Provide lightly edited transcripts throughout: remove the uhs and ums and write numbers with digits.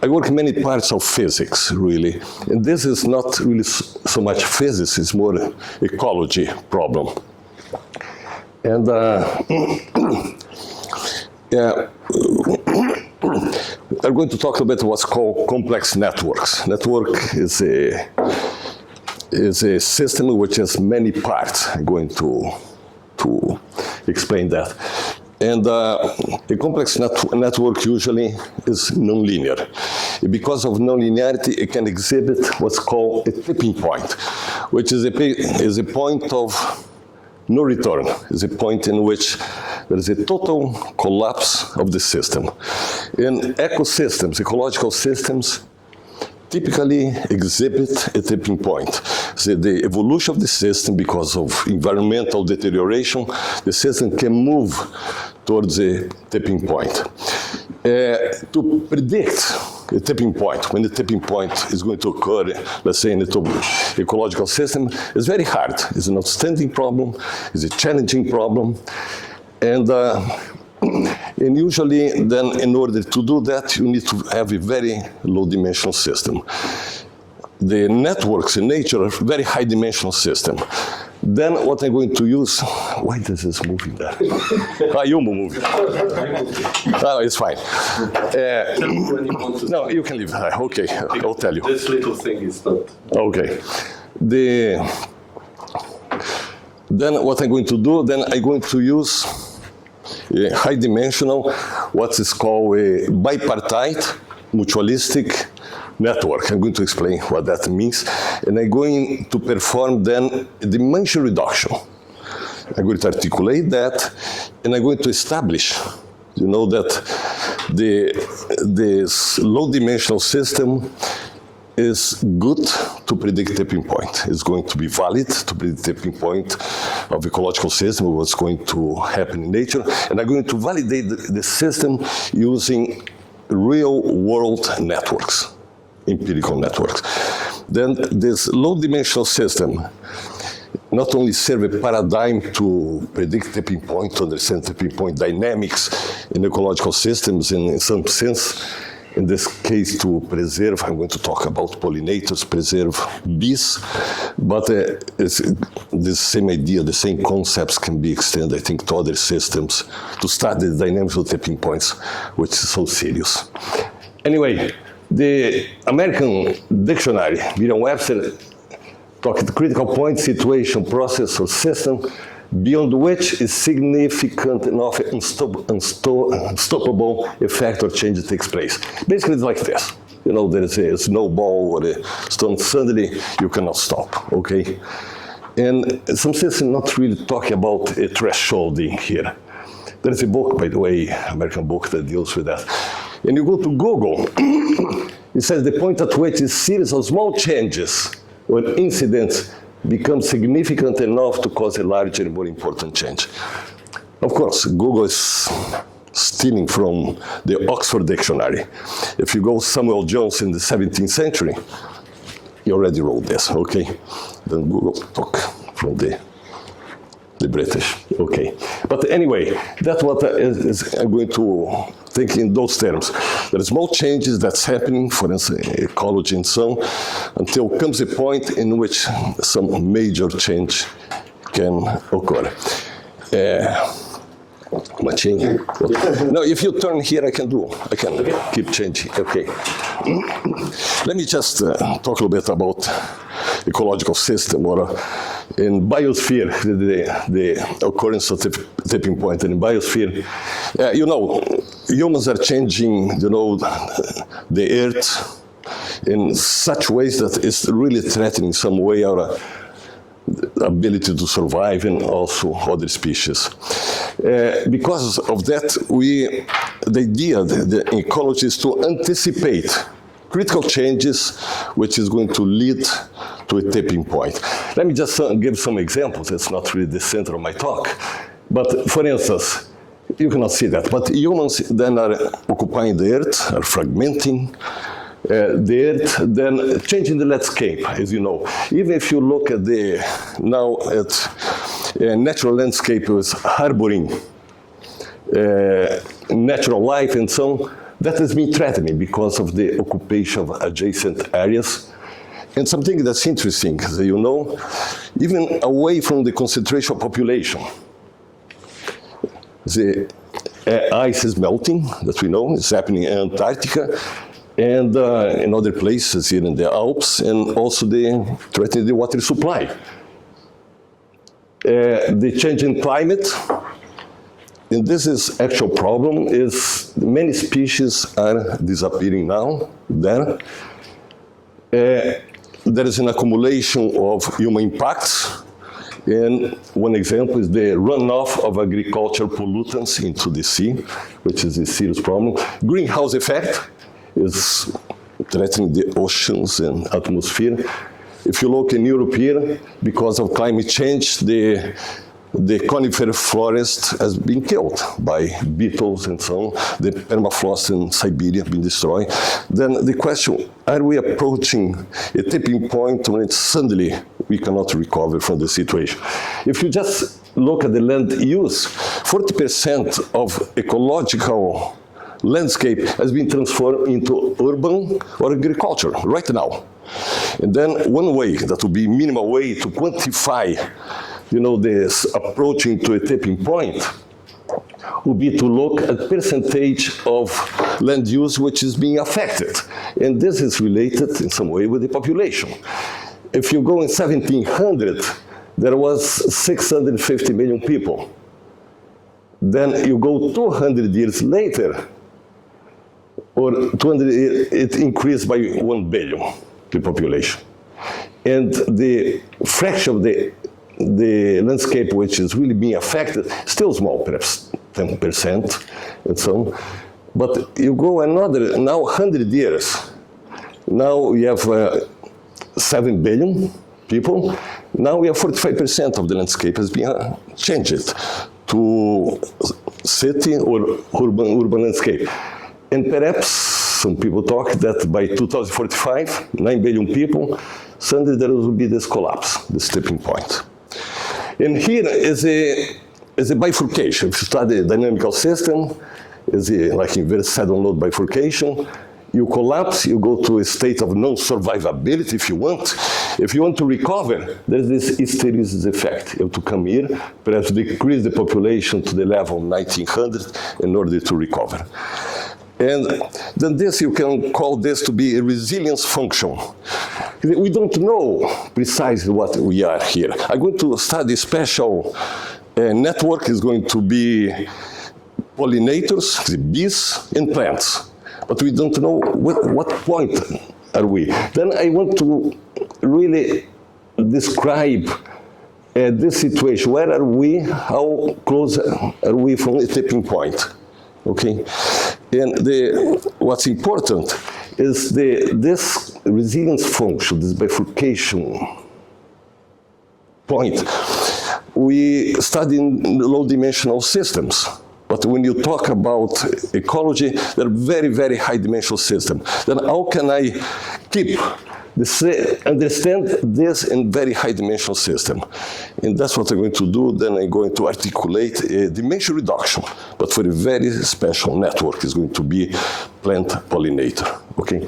I work in many parts of physics, really. And this is not really so much physics, it's more ecology problem. And yeah, I'm going to talk about what's called complex networks. Network is a system which has many parts. I'm going to explain that. And a complex network usually is nonlinear. Because of nonlinearity, it can exhibit what's called a tipping point, which is a point of no return. It's a point in which there is a total collapse of the system. In ecosystems, ecological systems, typically exhibit a tipping point. So the evolution of the system, because of environmental deterioration, the system can move towards a tipping point. To predict a tipping point, when the tipping point is going to occur, let's say in the ecological system, is very hard. It's an outstanding problem, it's a challenging problem, and usually then in order to do that, you need to have a very low dimensional system. The networks in nature are very high dimensional system. Then what I'm going to use, why is this moving there? You move. Oh, it's fine. No, you can leave. Okay, I'll tell you. This little thing is not. Okay. Then what I'm going to do, then I'm going to use a high dimensional, what is called a bipartite mutualistic network. I'm going to explain what that means. And I'm going to perform then a dimension reduction. I'm going to articulate that, and I'm going to establish, that this low dimensional system is good to predict tipping point. It's going to be valid to predict tipping point of ecological system, what's going to happen in nature. And I'm going to validate the system using real world networks, empirical networks. Then this low dimensional system not only serve a paradigm to predict tipping point, to understand tipping point dynamics in ecological systems in some sense. In this case, to preserve, I'm going to talk about pollinators, preserve bees, but it's the same idea, the same concepts can be extended, I think, to other systems to study the dynamics of tipping points, which is so serious. Anyway, the American dictionary, Merriam-Webster, talked critical point, situation, process, or system, beyond which is significant enough unstoppable effect or change that takes place. Basically, it's like this. There is a snowball or a stone, suddenly you cannot stop, okay? And some systems not really talking about a thresholding here. There is a book, by the way, American book that deals with that. And you go to Google, it says the point at which a series of small changes or incidents become significant enough to cause a larger and more important change. Of course, Google is stealing from the Oxford Dictionary. If you go Samuel Jones in the 17th century, he already wrote this, okay? Then Google took from the British, okay? But anyway, that's what I'm going to think in those terms. There are small changes that's happening, for instance, ecology and so on, until comes a point in which some major change can occur. No, if you turn here, I can keep changing, okay. Let me just talk a little bit about ecological system, or in biosphere, the occurrence of tipping point. And in biosphere, humans are changing, the Earth in such ways that it's really threatening some way our ability to survive and also other species. Because of that, the idea, the ecology is to anticipate critical changes, which is going to lead to a tipping point. Let me just give some examples. It's not really the center of my talk. But for instance, you cannot see that, but humans then are occupying the Earth, are fragmenting the Earth, then changing the landscape, as you know. Even if you look at natural landscape is harboring natural life and so on, that has been threatening because of the occupation of adjacent areas. And something that's interesting, as you know, even away from the concentration of population, the ice is melting, that we know, it's happening in Antarctica, and in other places here in the Alps, and also threatening the water supply. The changing climate, and this is actual problem, is many species are disappearing now there. There is an accumulation of human impacts, and one example is the runoff of agricultural pollutants into the sea, which is a serious problem. Greenhouse effect is threatening the oceans and atmosphere. If you look in Europe here, because of climate change, the conifer forest has been killed by beetles and so on. The permafrost in Siberia has been destroyed. Then the question, are we approaching a tipping point when suddenly we cannot recover from the situation? If you just look at the land use, 40% of ecological landscape has been transformed into urban or agriculture right now. And then one way, that would be minimal way to quantify, this approaching to a tipping point, would be to look at percentage of land use which is being affected. And this is related in some way with the population. If you go in 1700, there was 650 million people. Then you go 200 years later, or 200, it increased by 1 billion, the population. And the fraction of the landscape which is really being affected, still small, perhaps 10% and so on. But you go another, now 100 years, now we have 7 billion people. Now we have 45% of the landscape has been changed to city or urban landscape. And perhaps some people talk that by 2045, 9 billion people, suddenly there will be this collapse, this tipping point. And here is a bifurcation. If you study dynamical system, is like inverse saddle node bifurcation. You collapse, you go to a state of non-survivability if you want. If you want to recover, there's this hysteresis effect. You have to come here, perhaps decrease the population to the level of 1900 in order to recover. And then this, you can call this to be a resilience function. We don't know precisely what we are here. I'm going to study special network is going to be pollinators, the bees, and plants. But we don't know what point are we. Then I want to really describe this situation. Where are we? How close are we from a tipping point? Okay? And what's important is this resilience function, this bifurcation point. We study in low-dimensional systems. But when you talk about ecology, they're very, very high-dimensional systems. Then how can I understand this in very high-dimensional system? And that's what I'm going to do. Then I'm going to articulate a dimension reduction, but for a very special network. It's going to be plant pollinator, okay?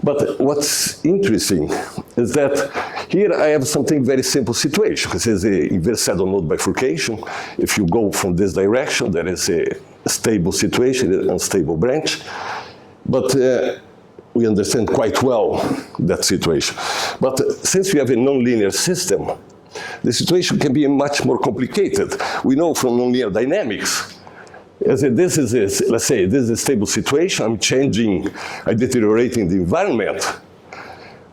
But what's interesting is that here I have something very simple situation. This is an inverse saddle node bifurcation. If you go from this direction, there is a stable situation, an unstable branch. But we understand quite well that situation. But since we have a nonlinear system, the situation can be much more complicated. We know from nonlinear dynamics, let's say this is a stable situation, I'm deteriorating the environment.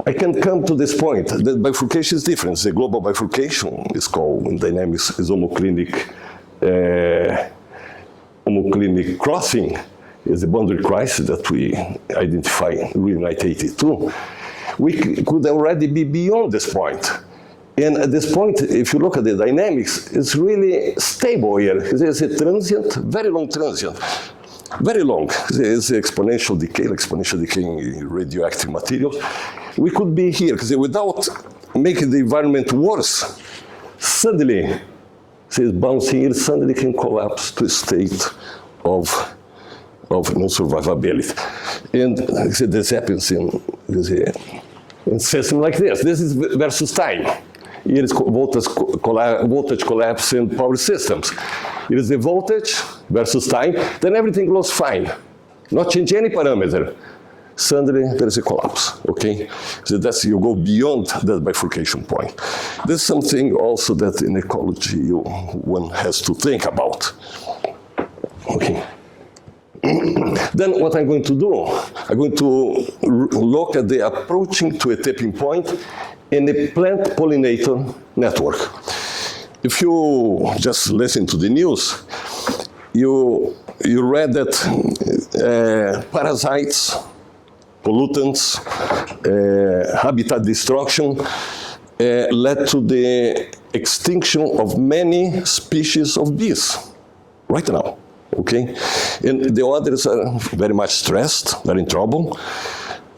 I can come to this point. The bifurcation is different. The global bifurcation is called, in dynamics, is homoclinic crossing, is the boundary crisis that we identify in 1982. We could already be beyond this point. And at this point, if you look at the dynamics, it's really stable here. There's a transient, very long transient, very long. There's exponential decay in radioactive materials. We could be here, because without making the environment worse, suddenly, it's bouncing here, suddenly can collapse to a state of of non-survivability. And this happens in system like this. This is versus time. Here is voltage collapse in power systems. It is the voltage versus time, then everything goes fine. Not change any parameter. Suddenly there is a collapse, okay? So that's, you go beyond that bifurcation point. There's something also that in ecology one has to think about, okay? Then what I'm going to do, I'm going to look at the approaching to a tipping point in the plant pollinator network. If you just listen to the news, you read that parasites, pollutants, habitat destruction led to the extinction of many species of bees right now, okay? And the others are very much stressed, they're in trouble.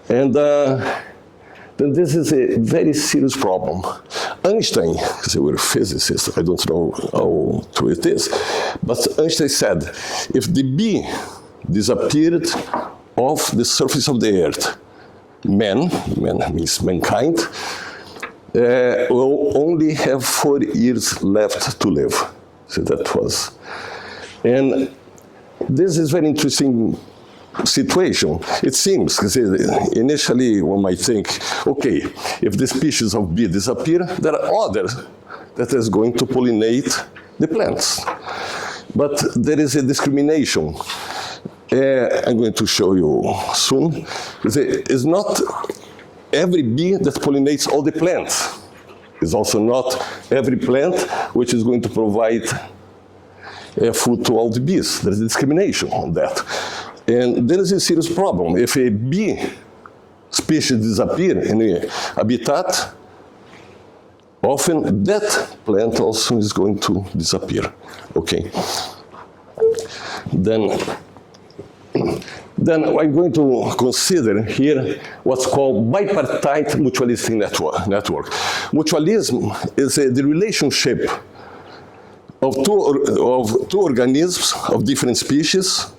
And then this is a very serious problem. Einstein, because we were a physicist, I don't know how true it is, but Einstein said, if the bee disappeared off the surface of the earth, man means mankind, will only have 4 years left to live. So that was, and this is very interesting situation. It seems, because initially one might think, okay, if the species of bee disappear, there are others that is going to pollinate the plants. But there is a discrimination. I'm going to show you soon. It's not every bee that pollinates all the plants. It's also not every plant which is going to provide food to all the bees. There's discrimination on that. And there is a serious problem. If a bee species disappear in a habitat, often that plant also is going to disappear, okay? Then I'm going to consider here what's called bipartite mutualistic network. Mutualism is the relationship of two organisms of different species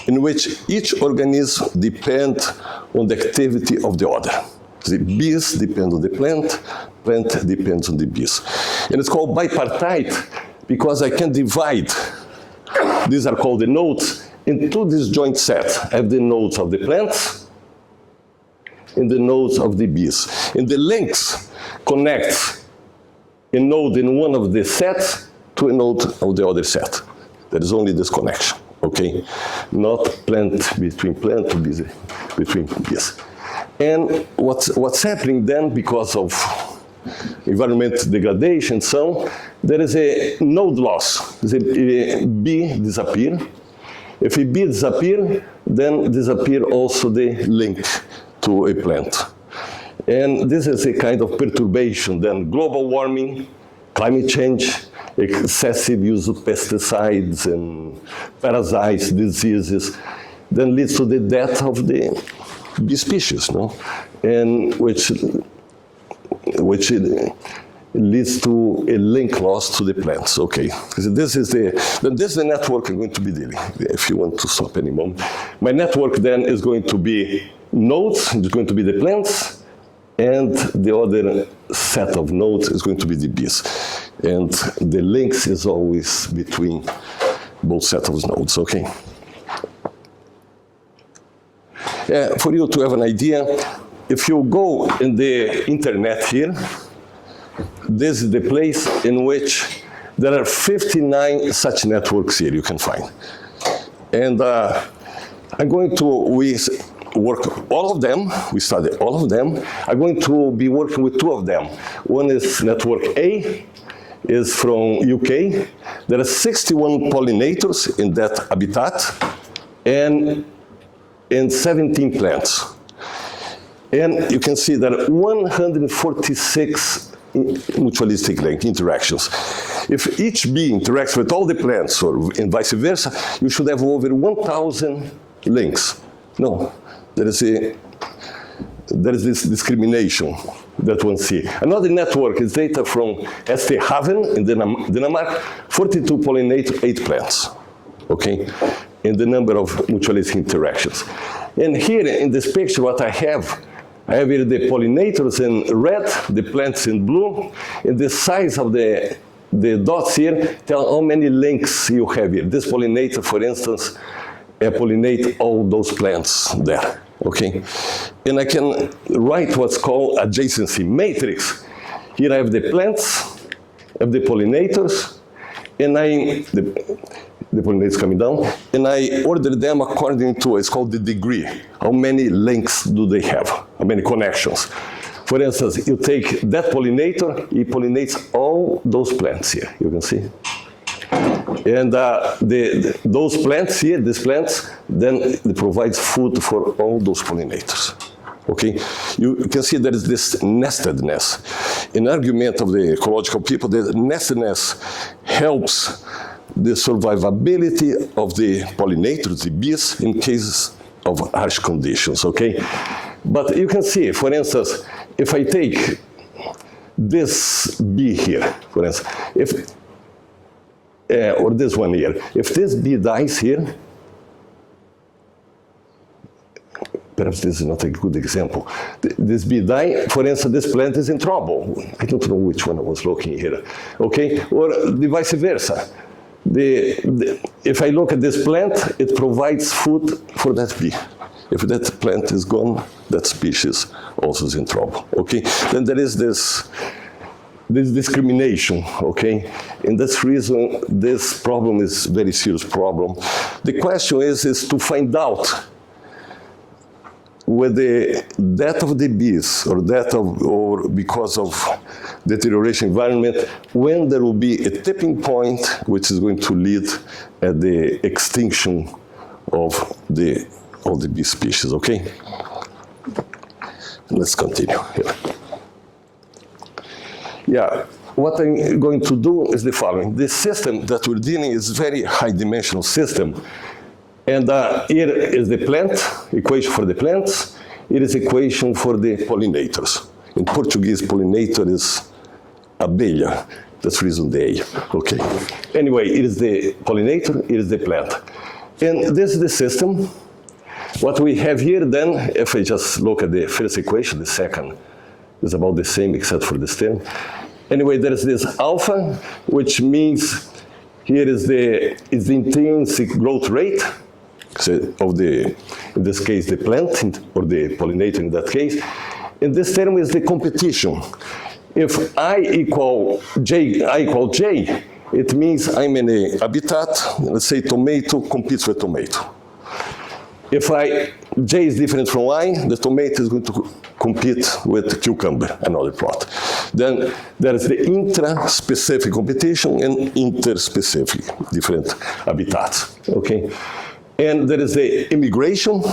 in which each organism depends on the activity of the other. The bees depend on the plant depends on the bees. And it's called bipartite because I can divide, these are called the nodes, into this joint set. I have the nodes of the plants and the nodes of the bees. And the links connect a node in one of the sets to a node of the other set. There is only this connection, okay? Not between bees, between bees. And what's happening then, because of environment degradation and so on, there is a node loss. A bee disappear. If a bee disappear, then disappear also the link to a plant. And this is a kind of perturbation. Then global warming, climate change, excessive use of pesticides and parasites, diseases, then leads to the death of the bee species, no? And which leads to a link loss to the plants, okay? This is the network I'm going to be dealing, if you want to stop any moment. My network then is going to be nodes, it's going to be the plants, and the other set of nodes is going to be the bees. And the links is always between both sets of nodes, okay? For you to have an idea, if you go in the internet here, this is the place in which there are 59 such networks here you can find. And I'm going to, work all of them, we study all of them. I'm going to be working with 2 of them. One is network A, is from UK. There are 61 pollinators in that habitat and 17 plants. And you can see there are 146 mutualistic link interactions. If each bee interacts with all the plants or and vice versa, you should have over 1,000 links. No, there is this discrimination that one sees. Another network is data from St. Haven in Denmark, 42 pollinators, 8 plants, okay? in the number of mutualistic interactions. And here in this picture, what I have here the pollinators in red, the plants in blue, and the size of the dots here tell how many links you have here. This pollinator, for instance, pollinate all those plants there, okay? And I can write what's called adjacency matrix. Here I have the plants, I have the pollinators, and the pollinators coming down, and I order them according to, it's called the degree. How many links do they have? How many connections? For instance, you take that pollinator, it pollinates all those plants here, you can see. And those plants here, these plants, then it provides food for all those pollinators. Okay, you can see there is this nestedness. In argument of the ecological people, the nestedness helps the survivability of the pollinators, the bees, in cases of harsh conditions, okay? But you can see, for instance, if I take this bee here, for instance, or this one here, if this bee dies here, perhaps this is not a good example. This bee dies, for instance, this plant is in trouble. I don't know which one I was looking here, okay? Or the vice versa. If I look at this plant, it provides food for that bee. If that plant is gone, that species also is in trouble, okay? Then there is this discrimination, okay? And that's the reason this problem is a very serious problem. The question is to find out with the death of the bees or because of deterioration environment, when there will be a tipping point which is going to lead at the extinction of all the bee species, okay? Let's continue here. Yeah, what I'm going to do is the following. This system that we're dealing is a very high-dimensional system. And here is the plant, equation for the plants. Here is equation for the pollinators. In Portuguese, pollinator is abelha. That's reason the A. Okay. Anyway, it is the pollinator, it is the plant. And this is the system. What we have here then, if I just look at the first equation, the second is about the same except for this term. Anyway, there is this alpha, which means here is the intrinsic growth rate of the, in this case, the plant, or the pollinator in that case. And this term is the competition. If I equal J, it means I'm in a habitat, let's say tomato competes with tomato. If J is different from I, the tomato is going to compete with cucumber, another plot. Then there is the intra-specific competition and interspecific, different habitats, okay? And there is the immigration.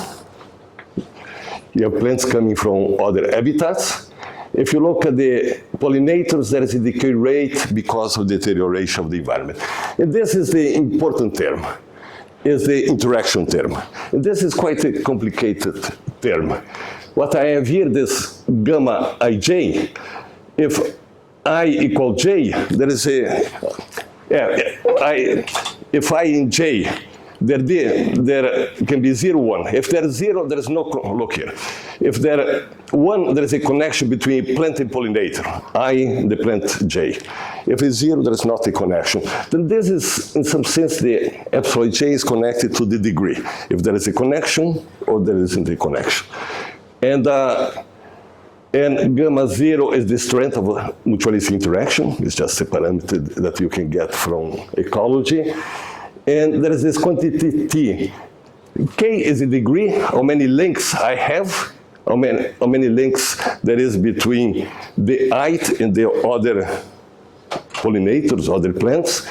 You have plants coming from other habitats. If you look at the pollinators, there is a decay rate because of deterioration of the environment. And this is the important term, is the interaction term. And this is quite a complicated term. What I have here, this gamma ij, if I equal j, there is a, if I in j, there can be 0, 1. If there is 0, there is no, look here. If there 1, there is a connection between plant and pollinator, I, the plant J. If it's 0, there is not a connection. Then this is, in some sense, the epsilon J is connected to the degree. If there is a connection or there isn't a connection. And gamma 0 is the strength of mutualistic interaction. It's just a parameter that you can get from ecology. And there is this quantity T. K is the degree, how many links I have, how many links there is between the height and the other pollinators, other plants.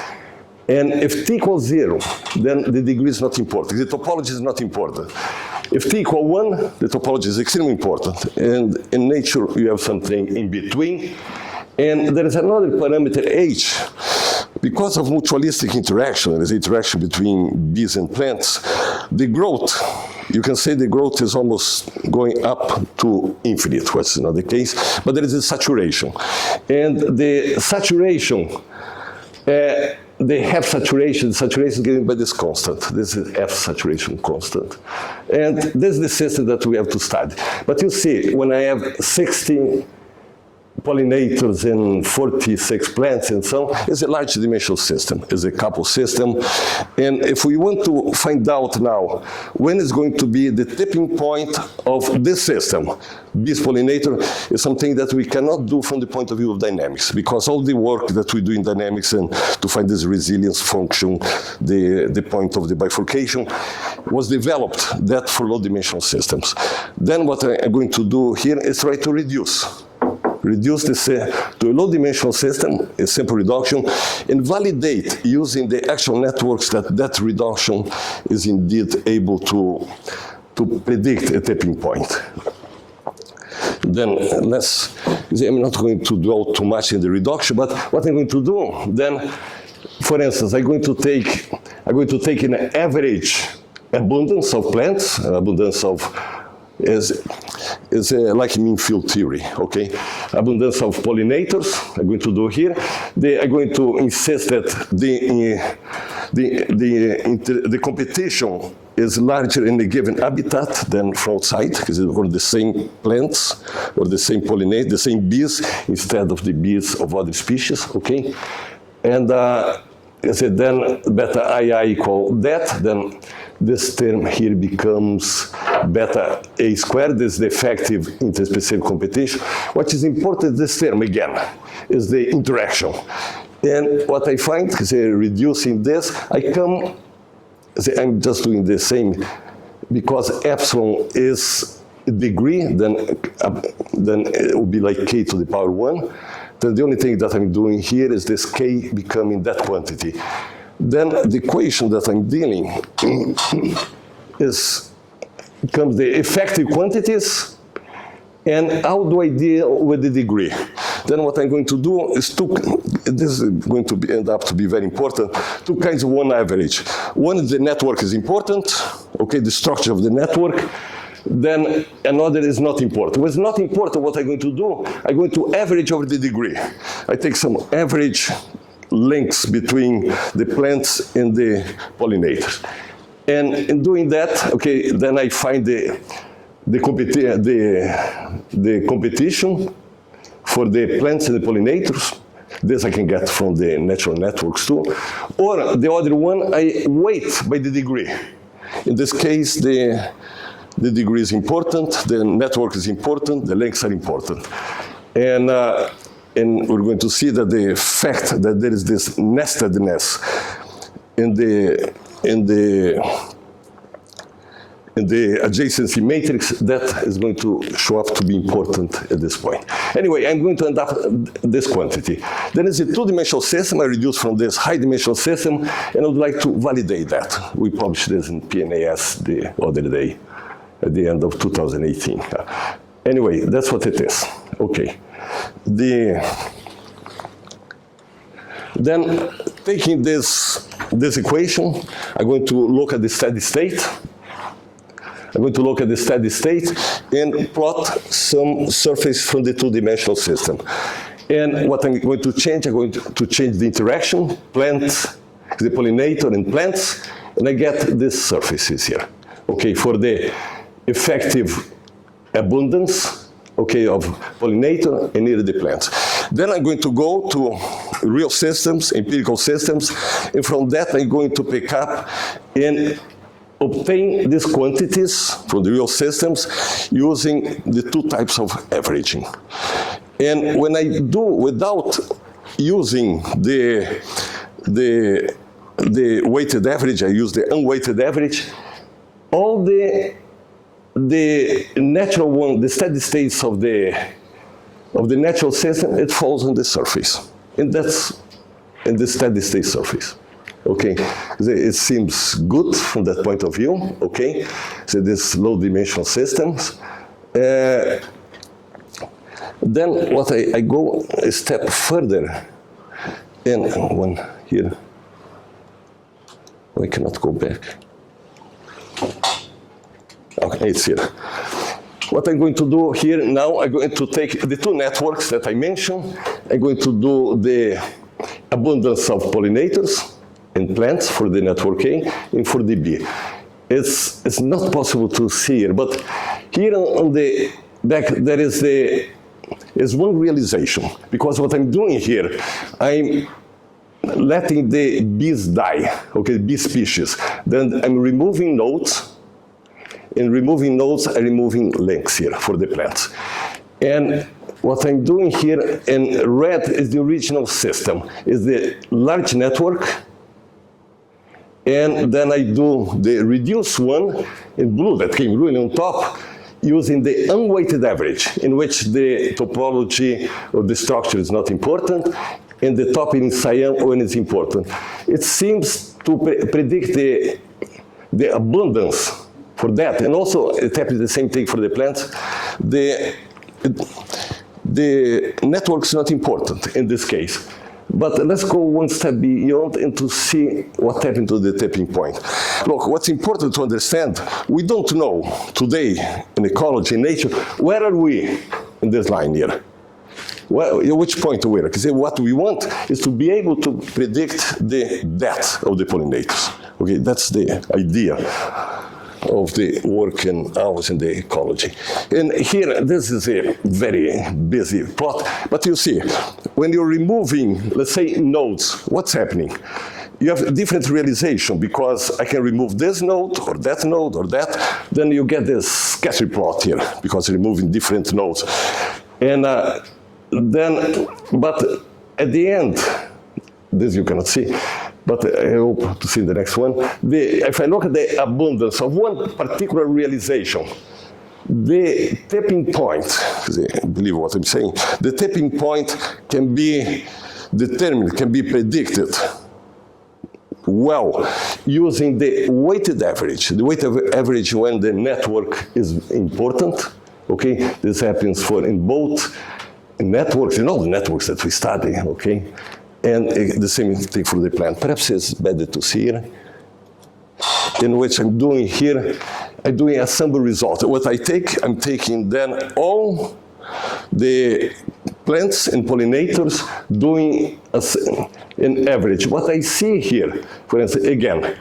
And if T equals 0, then the degree is not important. The topology is not important. If T equals 1, the topology is extremely important. And in nature, you have something in between. And there is another parameter, H. Because of mutualistic interaction, there is interaction between bees and plants, the growth, you can say the growth is almost going up to infinite, which is not the case, but there is a saturation. And the saturation, the F saturation is given by this constant. This is F saturation constant. And this is the system that we have to study. But you see, when I have 60 pollinators and 46 plants and so on, it's a large dimensional system, it's a couple system. And if we want to find out now when is going to be the tipping point of this system, bees pollinator, is something that we cannot do from the point of view of dynamics, because all the work that we do in dynamics and to find this resilience function, the point of the bifurcation, was developed that for low dimensional systems. Then what I'm going to do here is try to reduce this to a low-dimensional system, a simple reduction, and validate using the actual networks that reduction is indeed able to predict a tipping point. Then I'm not going to dwell too much in the reduction, but what I'm going to do then, for instance, I'm going to take an average abundance of plants, abundance of is like mean field theory, okay? Abundance of pollinators, I'm going to do here. I'm going to insist that the competition is larger in a given habitat than from outside, because it's for the same plants or the same pollinators, the same bees, instead of the bees of other species, okay? And then beta II equal that, then this term here becomes beta A squared. This is the effective interspecific competition. What is important, this term again, is the interaction. And what I find is reducing this, I'm just doing the same, because epsilon is a degree, then it will be like k to the power 1. Then the only thing that I'm doing here is this k becoming that quantity. Then the equation that I'm dealing becomes the effective quantities, and how do I deal with the degree? Then what I'm going to do is this is going to end up to be very important, two kinds of one average. One is the network is important, okay, the structure of the network. Then another is not important. What's not important, what I'm going to do, I'm going to average over the degree. I take some average links between the plants and the pollinators. And in doing that, okay, then I find the competition for the plants and the pollinators. This I can get from the natural networks too. Or the other one, I weight by the degree. In this case, the degree is important, the network is important, the links are important. And we're going to see that the fact that there is this nestedness in the adjacency matrix, that is going to show up to be important at this point. Anyway, I'm going to end up this quantity. Then it's a two-dimensional system. I reduce from this high-dimensional system, and I would like to validate that. We published this in PNAS the other day, at the end of 2018. Anyway, that's what it is. Okay. Then, taking this equation, I'm going to look at the steady state. I'm going to look at the steady state and plot some surface from the two-dimensional system. And what I'm going to change, I'm going to change the interaction, plants, the pollinator and plants, and I get these surfaces here. Okay, for the effective abundance, okay, of pollinator and near the plants. Then I'm going to go to real systems, empirical systems, and from that I'm going to pick up and obtain these quantities from the real systems using the two types of averaging. And when I do without using the weighted average, I use the unweighted average, all the natural one, the steady states of the natural system, it falls on the surface. And that's in the steady state surface. Okay, it seems good from that point of view, okay? So this low dimensional systems. Then what I go a step further, and one here, I cannot go back. Okay, it's here. What I'm going to do here now, I'm going to take the two networks that I mentioned. I'm going to do the abundance of pollinators, in plants for the network A and for the B. It's not possible to see here, but here on the back there is one realization, because what I'm doing here, I'm letting the bees die, okay, bee species. Then I'm removing nodes. In removing nodes, I'm removing links here for the plants. And what I'm doing here in red is the original system, is the large network. And then I do the reduced one in blue that came really on top, using the unweighted average, in which the topology of the structure is not important, and the top in cyan when it's important. It seems to predict the abundance for that, and also it happens the same thing for the plants. The network is not important in this case. But let's go one step beyond and to see what happened to the tipping point. Look, what's important to understand, we don't know today in ecology, in nature, where are we in this line here? Well, which point we are? Because what we want is to be able to predict the death of the pollinators. Okay, that's the idea of the work in ours in the ecology. And here, this is a very busy plot, but you see, when you're removing, let's say, nodes, what's happening? You have a different realization, because I can remove this node, or that, then you get this scatter plot here, because you're removing different nodes. And but at the end, this you cannot see, but I hope to see the next one. If I look at the abundance of one particular realization, the tipping point, believe what I'm saying, the tipping point can be determined, can be predicted well using the weighted average. The weighted average when the network is important, okay? This happens in both networks, in all the networks that we study, okay? And the same thing for the plant. Perhaps it's better to see here, in which I'm doing here, I'm doing a sample result. What I'm taking then all the plants and pollinators doing an average. What I see here, for instance, again,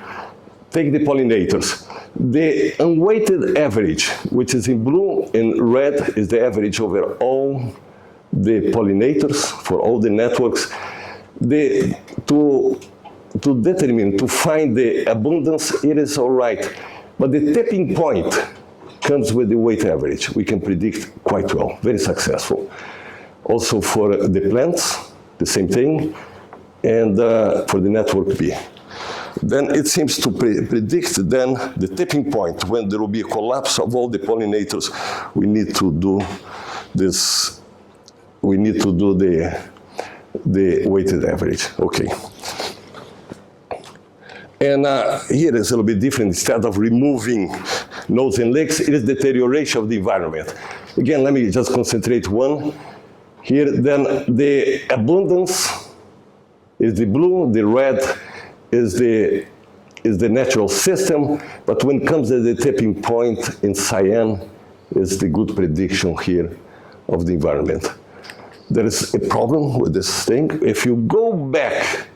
take the pollinators. The unweighted average, which is in blue and red, is the average over all the pollinators for all the networks. To determine, to find the abundance, it is all right. But the tipping point comes with the weight average. We can predict quite well, very successful. Also for the plants, the same thing, and for the network B. Then it seems to predict then the tipping point when there will be a collapse of all the pollinators. We need to do this. We need to do the weighted average. Okay. And here is a little bit different. Instead of removing nodes and links, it is deterioration of the environment. Again, let me just concentrate one. Here, then the abundance is the blue, the red is the natural system, but when it comes to the tipping point in cyan is the good prediction here of the environment. There is a problem with this thing. If you go back,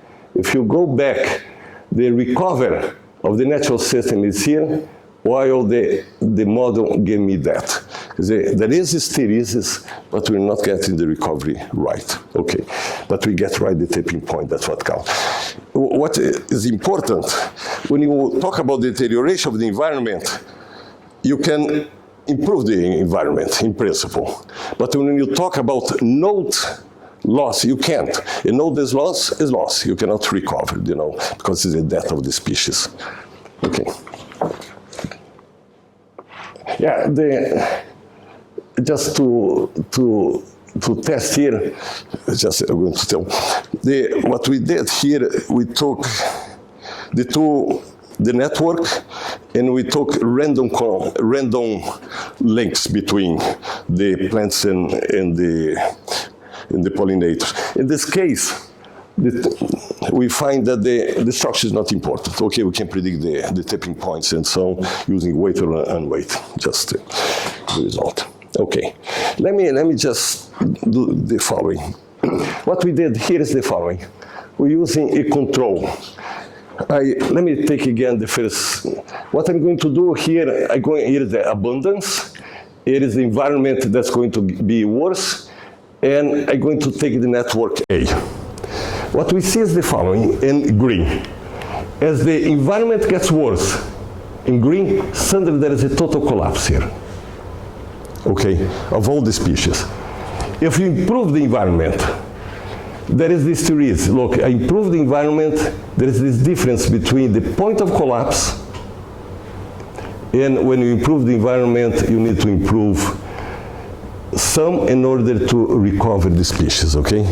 the recovery of the natural system is here, while the model gave me that. There is hysteresis, but we're not getting the recovery right. Okay, but we get right the tipping point, that's what counts. What is important, when you talk about the deterioration of the environment, you can improve the environment in principle. But when you talk about node loss, you can't. A node is loss. You cannot recover, because it's the death of the species. Okay. Yeah, just to test here, I'm going to tell. What we did here, we took the network, and we took random links between the plants and the pollinators. In this case, we find that the structure is not important. Okay, we can predict the tipping points and so on using weight or unweight, just the result. Okay, let me just do the following. What we did here is the following. We're using a control. Let me take again the first. What I'm going to do here, here is the abundance. It is the environment that's going to be worse. And I'm going to take the network A. What we see is the following in green. As the environment gets worse, in green, suddenly there is a total collapse here, okay, of all the species. If you improve the environment, there is this theories. Look, I improve the environment, there is this difference between the point of collapse, and when you improve the environment, you need to improve some in order to recover the species, okay?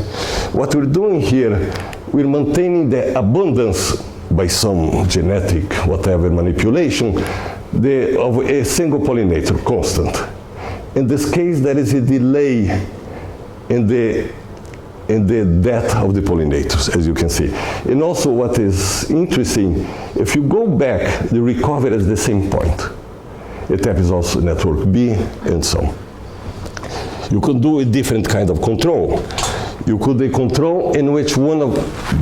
What we're doing here, we're maintaining the abundance by some genetic, whatever, manipulation, of a single pollinator, constant. In this case, there is a delay in the death of the pollinators, as you can see. And also what is interesting, if you go back, the recovery is the same point. It happens also in network B and so on. You could do a different kind of control. You could do a control in which one of,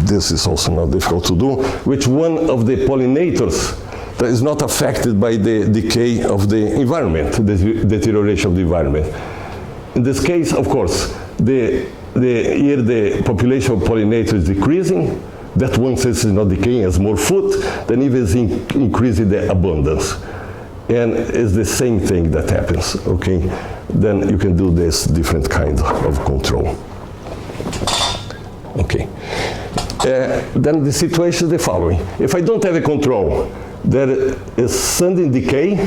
this is also not difficult to do, which one of the pollinators that is not affected by the decay of the environment, the deterioration of the environment. In this case, of course, here the population of pollinators is decreasing. That one since is not decaying, has more food, then even is increasing the abundance. And it's the same thing that happens, okay? Then you can do this different kind of control. Okay. Then the situation is the following. If I don't have a control, there is sudden decay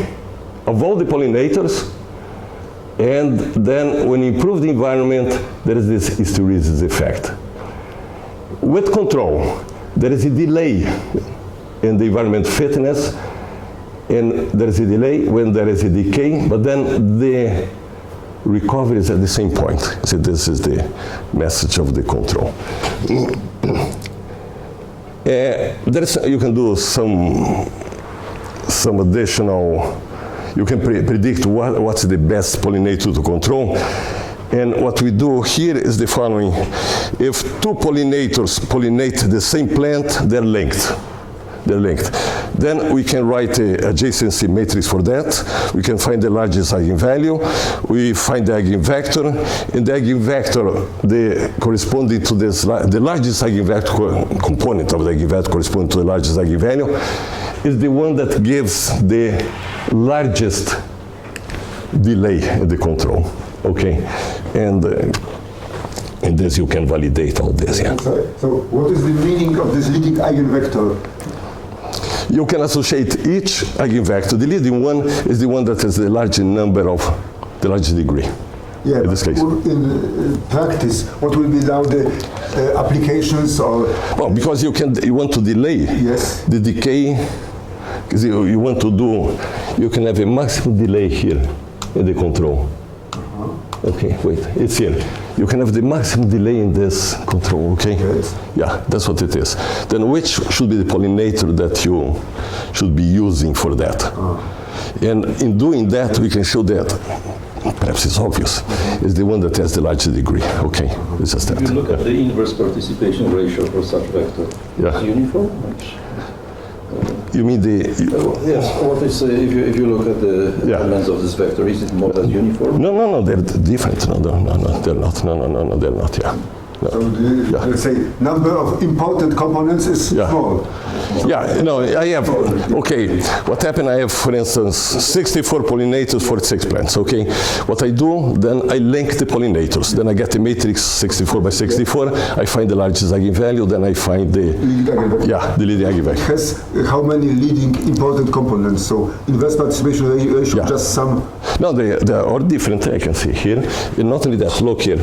of all the pollinators, and then when you improve the environment, there is this hysteresis effect. With control, there is a delay in the environment fitness, and there is a delay when there is a decay, but then the recovery is at the same point. So this is the message of the control. You can do some additional, you can predict what's the best pollinator to control. And what we do here is the following. If two pollinators pollinate the same plant, they're linked. Then we can write an adjacency matrix for that. We can find the largest eigenvalue. We find the eigenvector. In the eigenvector, corresponding to this, the largest eigenvector component of the eigenvector corresponding to the largest eigenvalue is the one that gives the largest delay in the control. Okay, and this you can validate all this. Yeah. So what is the meaning of this leading eigenvector? You can associate each eigenvector. The leading one is the one that has the largest number of the largest degree. Yeah, in this case. In practice, what will be now the applications or? Well, because you want to delay the decay. Because you want to do, you can have a maximum delay here in the control. Okay, wait, it's here. You can have the maximum delay in this control, okay? Yes. Yeah, that's what it is. Then which should be the pollinator that you should be using for that? And in doing that, we can show that, perhaps it's obvious, is the one that has the largest degree. Okay, it's just that. If you look at the inverse participation ratio for such vector, it's uniform? You mean the... yes, what is, if you look at the elements of this vector, is it more or less uniform? No, they're different. No, they're not. No, they're not, yeah. No. So let's say, number of important components is small. Yeah, I have, okay, what happened, I have, for instance, 64 pollinators for 6 plants, okay? What I do, then I link the pollinators. Then I get a matrix 64 by 64, I find the largest eigenvalue, then I find the leading eigenvalue. It has how many leading important components? So inverse participation ratio, just some? No, they are all different, I can see here. And not only that, look here.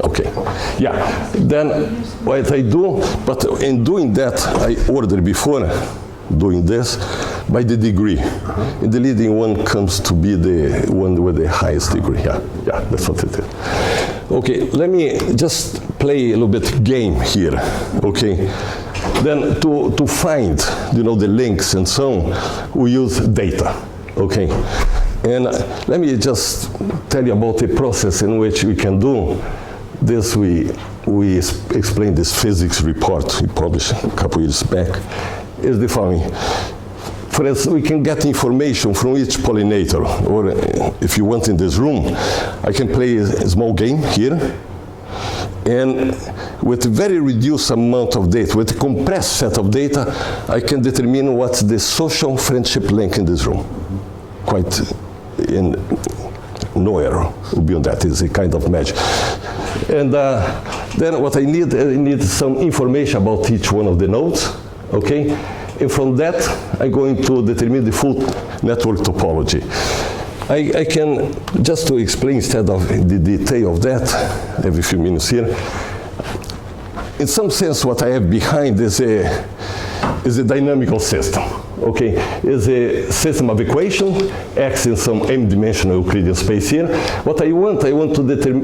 Okay, then what I do, but in doing that, I order before doing this by the degree. And the leading one comes to be the one with the highest degree. Yeah, that's what it is. Okay, let me just play a little bit game here, okay? Then to find, the links and so on, we use data, okay? And let me just tell you about the process in which we can do this we explained this physics report we published a couple years back, is the following. For instance, we can get information from each pollinator, or if you want in this room, I can play a small game here, and with a very reduced amount of data, with a compressed set of data, I can determine what's the social friendship link in this room. Quite in no error will be on that. It's a kind of magic. And then what I need some information about each one of the nodes, okay? And from that, I'm going to determine the full network topology. I can, just to explain instead of the detail of that, every few minutes here, in some sense what I have behind is a dynamical system, okay? Is a system of equation, X in some m-dimensional Euclidean space here. What I want to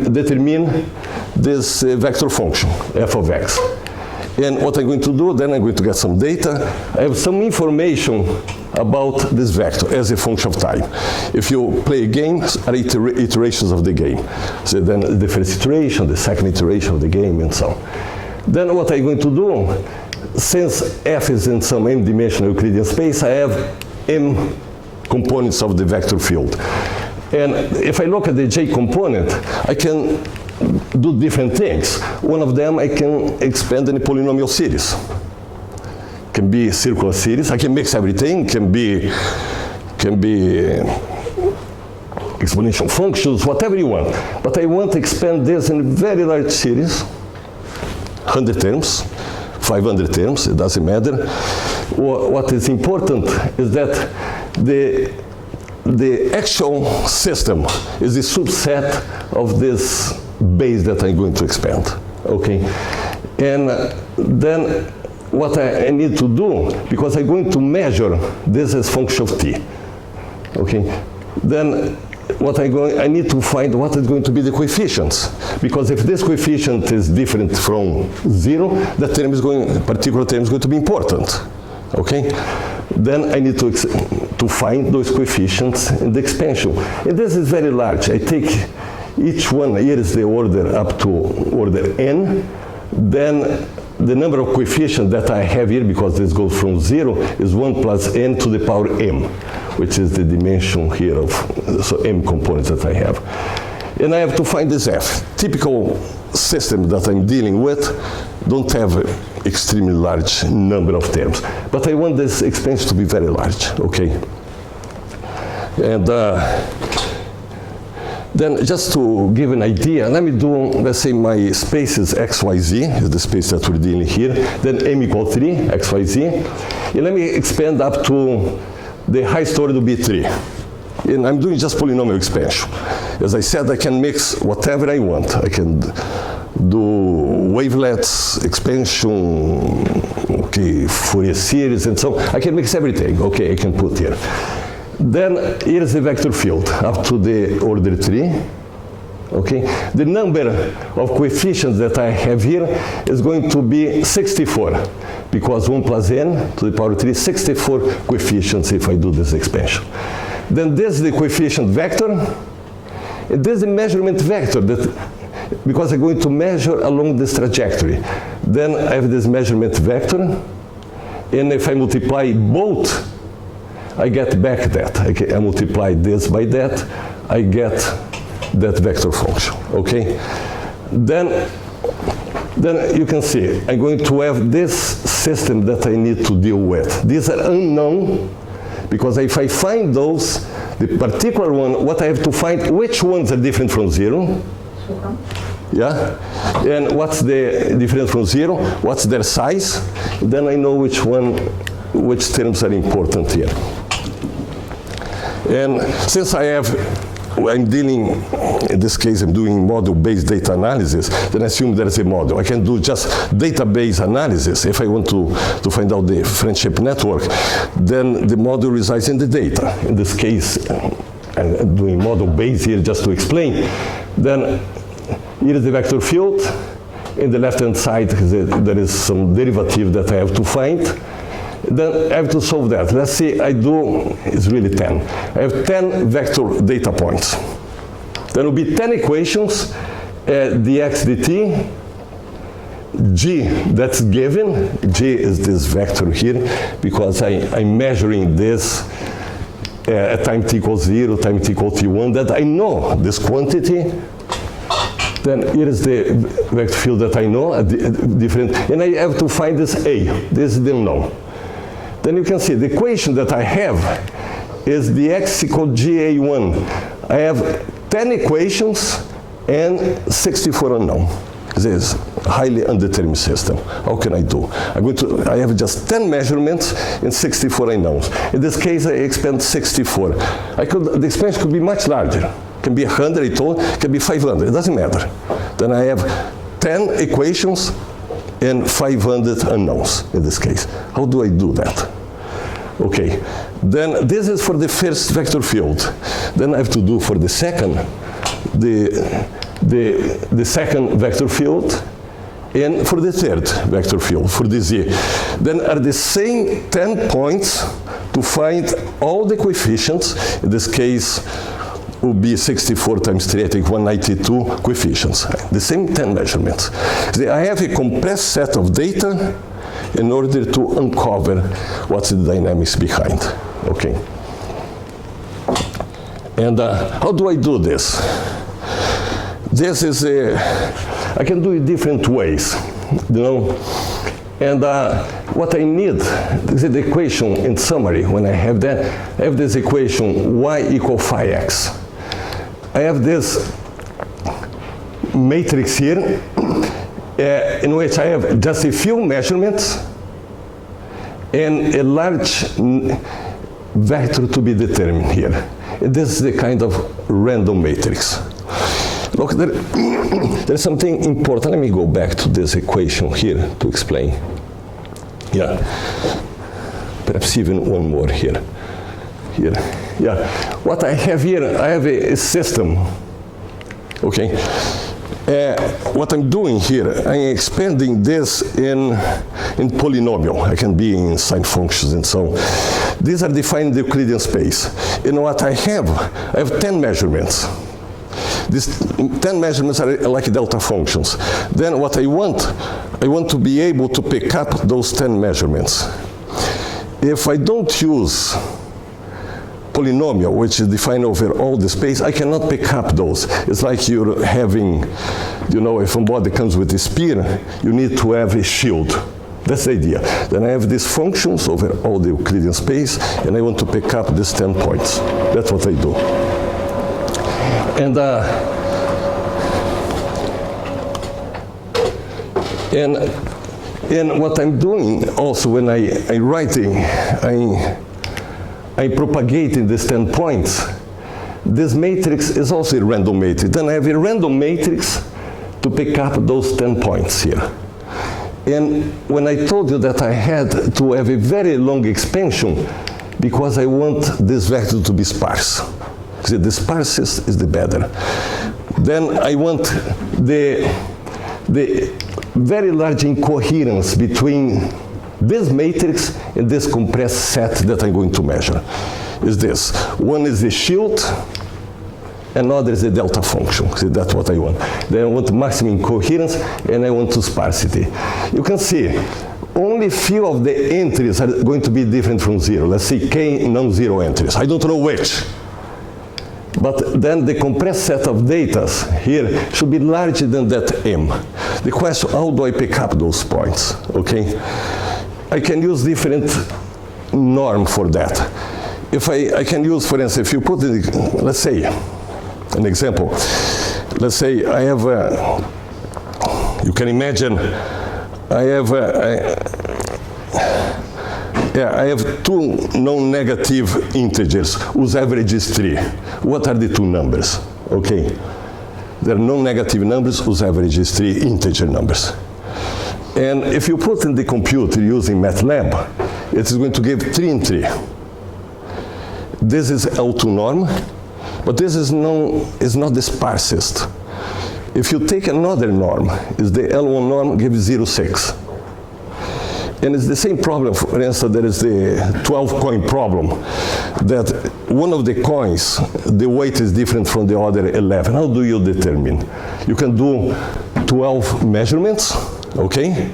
determine this vector function, f of x. And what I'm going to do, then I'm going to get some data. I have some information about this vector as a function of time. If you play a game, are iterations of the game. So then the first iteration, the second iteration of the game, and so on. Then what I'm going to do, since f is in some m-dimensional Euclidean space, I have m components of the vector field. And if I look at the j component, I can do different things. One of them, I can expand in a polynomial series. Can be a circular series. I can mix everything. Can be exponential functions, whatever you want. But I want to expand this in a very large series, 100 terms, 500 terms, it doesn't matter. What is important is that the actual system is a subset of this base that I'm going to expand, okay? And then what I need to do, because I'm going to measure this as function of t, okay? Then I need to find what is going to be the coefficients, because if this coefficient is different from 0, that term is particular term is going to be important, okay? Then I need to find those coefficients in the expansion. And this is very large. I take each one, here is the order up to order n. Then the number of coefficients that I have here, because this goes from 0, is 1 plus n to the power m, which is the dimension here of so m components that I have. And I have to find this f. Typical system that I'm dealing with don't have an extremely large number of terms. But I want this expansion to be very large, okay? And then just to give an idea, let me do, let's say my space is XYZ, is the space that we're dealing here. Then m equals 3, XYZ. And let me expand up to the highest order to be 3. And I'm doing just polynomial expansion. As I said, I can mix whatever I want. I can do wavelets, expansion, okay, Fourier series, and so on. I can mix everything, okay, I can put here. Then here's the vector field up to the order 3, okay? The number of coefficients that I have here is going to be 64, because 1 plus n to the power 3 is 64 coefficients if I do this expansion. Then this is the coefficient vector, and this is the measurement vector, that because I'm going to measure along this trajectory. Then I have this measurement vector, and if I multiply both, I get back that. I multiply this by that, I get that vector function, okay? Then you can see, I'm going to have this system that I need to deal with. These are unknown, because if I find those, the particular one, what I have to find, which ones are different from 0? Yeah? And what's the difference from 0? What's their size? Then I know which terms are important here. And since I'm dealing, in this case, I'm doing model-based data analysis, then I assume there is a model. I can do just database analysis. If I want to find out the friendship network, then the model resides in the data. In this case, I'm doing model-based here just to explain. Then here is the vector field. In the left-hand side, there is some derivative that I have to find. Then I have to solve that. Let's see, it's really 10. I have 10 vector data points. There will be 10 equations, dx dt, g, that's given. G is this vector here, because I'm measuring this at time t equals 0, time t equals t1, that I know this quantity. Then here is the vector field that I know, different, and I have to find this A. This is the unknown. Then you can see the equation that I have is dx equal GA1. I have 10 equations and 64 unknown. This is a highly undetermined system. How can I do? I have just 10 measurements and 64 unknowns. In this case, I expand 64. The expansion could be much larger. It can be 100, it can be 500, it doesn't matter. Then I have 10 equations and 500 unknowns in this case. How do I do that? Okay, then this is for the first vector field. Then I have to do for the second, the second vector field, and for the third vector field, for the z. Then are the same 10 points to find all the coefficients. In this case, would be 64 times 3, I think 192 coefficients. The same 10 measurements. I have a compressed set of data in order to uncover what's the dynamics behind. Okay. And how do I do this? This is I can do it different ways, you know. And what I need is the equation in summary. When I have that, I have this equation y equal phi x. I have this matrix here in which I have just a few measurements and a large vector to be determined here. This is the kind of random matrix. Look, there's something important. Let me go back to this equation here to explain. Yeah, perhaps even one more here. Here, yeah. What I have here, I have a system. Okay. What I'm doing here, I'm expanding this in polynomial. I can be in sine functions and so on. These are defined in the Euclidean space. And what I have 10 measurements. These 10 measurements are like delta functions. Then what I want to be able to pick up those 10 measurements. If I don't use polynomial, which is defined over all the space, I cannot pick up those. It's like you're having, you know, if somebody comes with a spear, you need to have a shield. That's the idea. Then I have these functions over all the Euclidean space, and I want to pick up these 10 points. That's what I do. And what I'm doing also when I'm writing, I'm propagating these 10 points. This matrix is also a random matrix. Then I have a random matrix to pick up those 10 points here. And when I told you that I had to have a very long expansion, because I want this vector to be sparse. See, the sparsest is the better. Then I want the very large incoherence between this matrix and this compressed set that I'm going to measure. Is this. One is the shield, another is the delta function. See, that's what I want. Then I want maximum coherence, and I want to sparsity. You can see only few of the entries are going to be different from 0. Let's see, k non-zero entries. I don't know which. But then the compressed set of data here should be larger than that m. The question, how do I pick up those points? Okay, I can use different norm for that. If I can use, for instance, if you put in, let's say, an example. Let's say I have, you can imagine, I have two non-negative integers whose average is 3. What are the two numbers? Okay, they're non-negative numbers whose average is 3 integer numbers. And if you put in the computer using MATLAB, it is going to give 3 and 3. This is L2 norm, but this is not the sparsest. If you take another norm, is the L1 norm gives 0.6. And it's the same problem. For instance, there is the 12-coin problem, that one of the coins, the weight is different from the other 11. How do you determine? You can do 12 measurements, okay?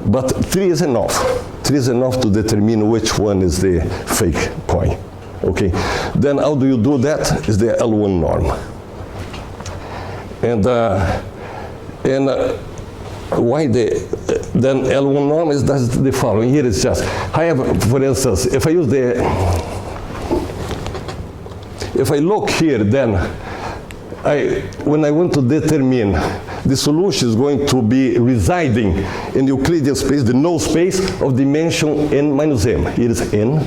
But 3 is enough. 3 is enough to determine which one is the fake coin, okay? Then how do you do that? Is the L1 norm. And why then L1 norm is does the following. Here it's just, I have, for instance, if I use if I look here, then when I want to determine the solution is going to be residing in Euclidean space, the null space of dimension n minus m. Here is n,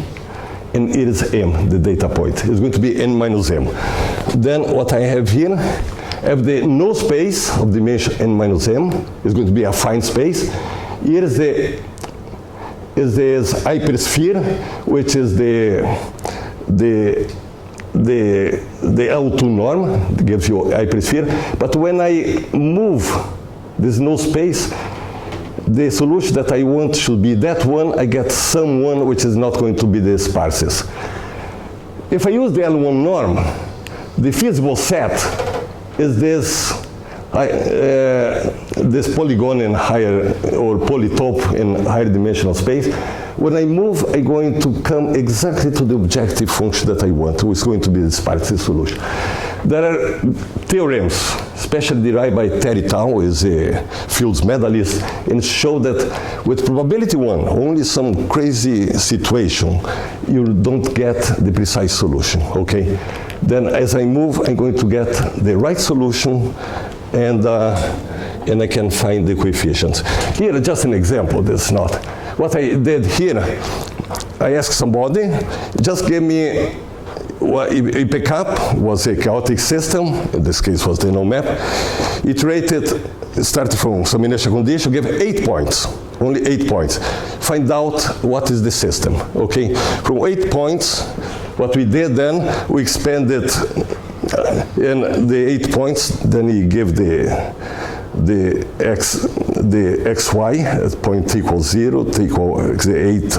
and here is m, the data point. It's going to be n minus m. Then what I have here, I have the null space of dimension n minus m. It's going to be a fine space. Here is this hypersphere, which is the L2 norm, that gives you a hypersphere. But when I move this null space, the solution that I want should be that one. I get someone which is not going to be the sparses. If I use the L1 norm, the feasible set is this polygon in higher, or polytope in higher dimensional space. When I move, I'm going to come exactly to the objective function that I want, which is going to be the sparse solution. There are theorems, especially derived by Terry Tao, who is a Fields medalist, and show that with probability 1, only some crazy situation, you don't get the precise solution, okay? Then as I move, I'm going to get the right solution, and I can find the coefficients. Here, just an example, this is not. What I did here, I asked somebody, just give me, a pickup was a chaotic system, in this case was the null map, iterated, started from some initial condition, gave 8 points, only 8 points. Find out what is the system, okay? From 8 points, what we did then, we expanded in the 8 points, then he gave the xy at point equals 0 to equal the 8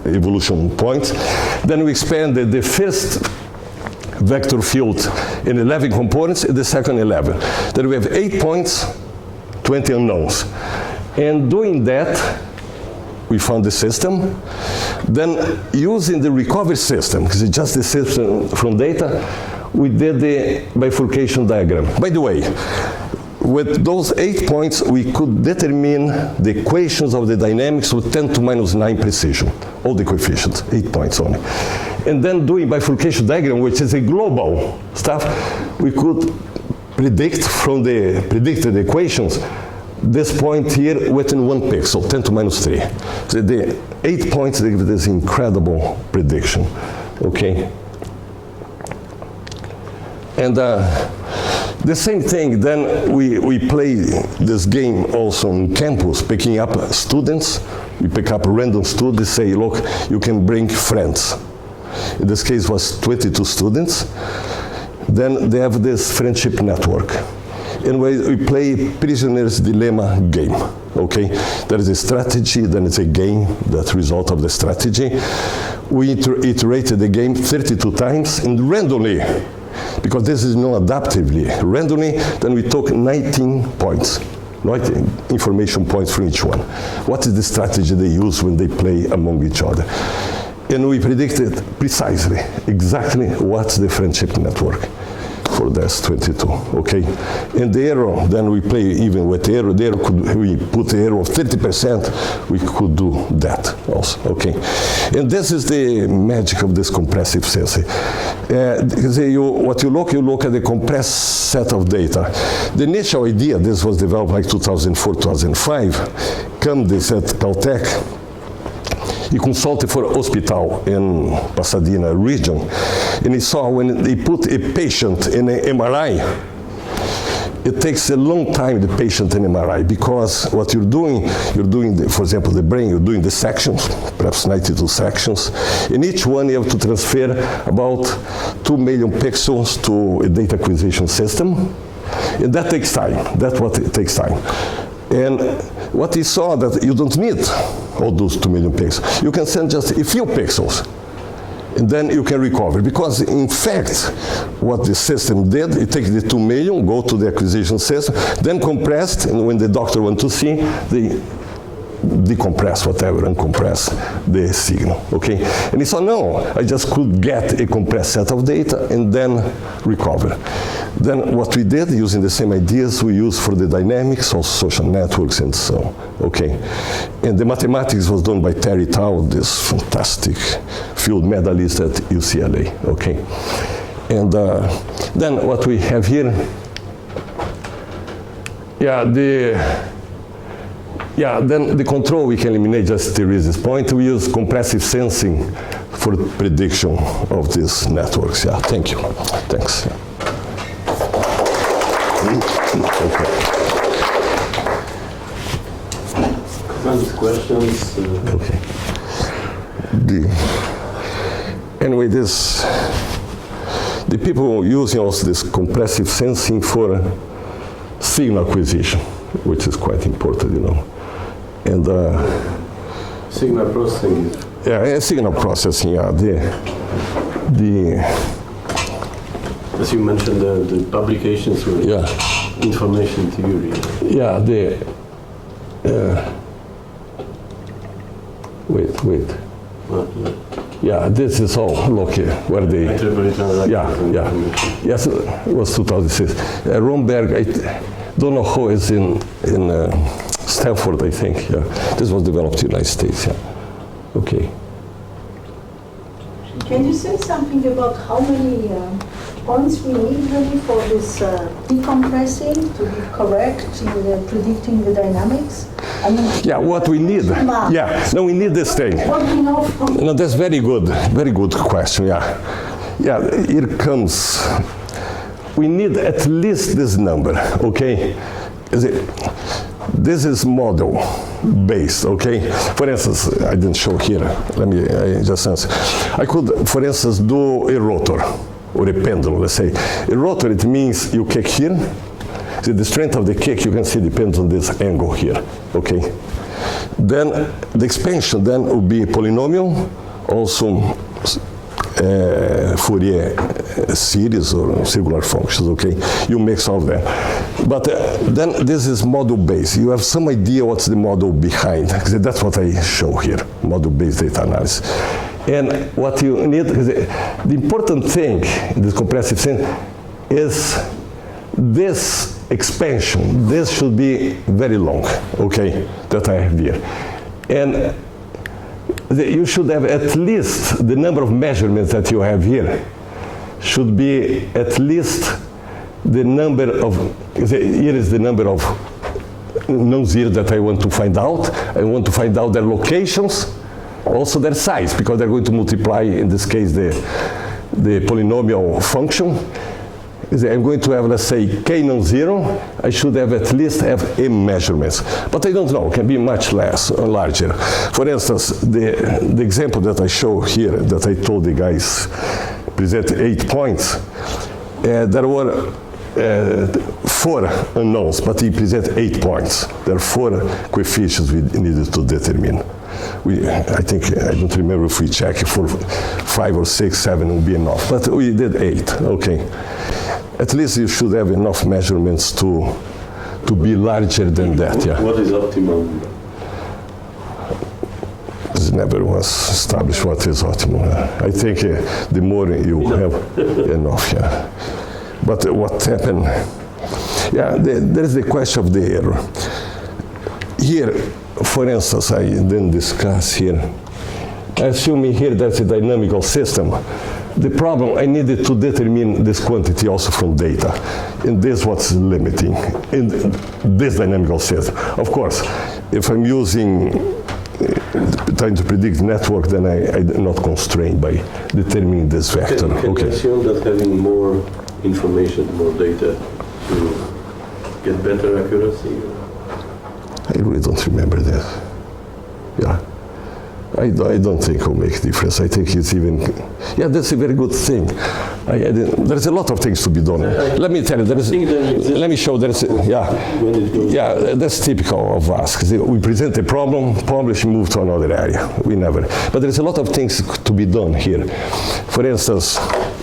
evolution points. Then we expanded the first vector field in 11 components, in the second 11. Then we have 8 points, 20 unknowns. And doing that, we found the system. Then using the recovery system, because it's just the system from data, we did the bifurcation diagram. By the way, with those 8 points, we could determine the equations of the dynamics with 10 to minus 9 precision, all the coefficients, 8 points only. And then doing bifurcation diagram, which is a global stuff, we could predict from the predicted equations this point here within 1 pixel, 10 to minus 3. So the 8 points give this incredible prediction, okay? And the same thing, then we play this game also on campus, picking up students. We pick up random students, say, look, you can bring friends. In this case, was 22 students. Then they have this friendship network. And we play prisoner's dilemma game, okay? There is a strategy, then it's a game, that's result of the strategy. We iterated the game 32 times, and randomly, because this is not adaptively, randomly, then we took 19 points, right? Information points from each one. What is the strategy they use when they play among each other? And we predicted precisely, exactly what's the friendship network for this 22, okay? And the error, then we play even with the error. The error we put the error of 30%, we could do that also, okay? And this is the magic of this compressive sensing. What you look at the compressed set of data. The initial idea, this was developed like 2004, 2005, this at Caltech. He consulted for a hospital in Pasadena region, and he saw when they put a patient in an MRI, it takes a long time, the patient in MRI, because what you're doing, for example, the brain, you're doing the sections, perhaps 92 sections. In each one, you have to transfer about 2 million pixels to a data acquisition system, and that takes time. That's what it takes time. And what he saw that you don't need all those 2 million pixels. You can send just a few pixels, and then you can recover. Because in fact, what the system did, it takes the 2 million, go to the acquisition system, then compressed, and when the doctor wants to see, they decompress whatever, uncompress the signal, okay? And he saw, no, I just could get a compressed set of data and then recover. Then what we did, using the same ideas we use for the dynamics of social networks and so on, okay? And the mathematics was done by Terry Tao, this fantastic field medalist at UCLA, okay? And then what we have here, then the control we can eliminate just to reach this point. We use compressive sensing for prediction of these networks. Yeah, thank you. Thanks. Yeah. Okay. Questions? Okay. Anyway, the people using also this compressive sensing for signal acquisition, which is quite important, you know. And signal processing. Signal processing. Yeah, as you mentioned, the publications were information theory. Yeah, wait. Yeah, this is all local where they. Yes, it was 2006. Romberg, I don't know who is in Stanford, I think. Yeah, this was developed in the United States. Yeah. Okay. Can you say something about how many points we need really for this decompressing to be correct in predicting the dynamics? I mean, what we need. We need this thing. What we know from. No, that's very good question. Here comes. We need at least this number. Okay. This is model based, okay? For instance, I didn't show here. I just answer. I could, for instance, do a rotor or a pendulum, let's say. A rotor, it means you kick here. See, the strength of the kick, you can see, depends on this angle here, okay? Then the expansion then will be polynomial, also Fourier series or circular functions, okay? You mix all of them. But then this is model-based. You have some idea what's the model behind. That's what I show here, model-based data analysis. And what you need, the important thing in this compressive sense is this expansion. This should be very long, okay, that I have here. And you should have at least the number of measurements that you have here should be at least the number of, here is the number of non-zero that I want to find out. I want to find out their locations, also their size, because they're going to multiply, in this case, the polynomial function. I'm going to have, let's say, k non-zero. I should have at least have m measurements. But I don't know, it can be much less or larger. For instance, the example that I show here, that I told the guys, present 8 points, there were 4 unknowns, but he presented 8 points. There are 4 coefficients we needed to determine. I think, I don't remember if we checked, 4, 5 or 6, 7 would be enough, but we did 8, okay. At least you should have enough measurements to be larger than that, yeah. What is optimum? This never was established what is optimal. I think the more you have enough, yeah. But what happened, there is the question of the error. Here, for instance, I didn't discuss here. Assuming here that's a dynamical system, the problem, I needed to determine this quantity also from data. And this what's limiting in this dynamical system. Of course, if I'm trying to predict network, then I'm not constrained by determining this vector. Can you assume that having more information, more data, to get better accuracy? I really don't remember that. Yeah. I don't think it will make a difference. I think it's even, yeah, that's a very good thing. There's a lot of things to be done. Let me tell you, let me show, yeah, that's typical of us. 'Cause we present a problem, publish, move to another area. We never, but there's a lot of things to be done here. For instance,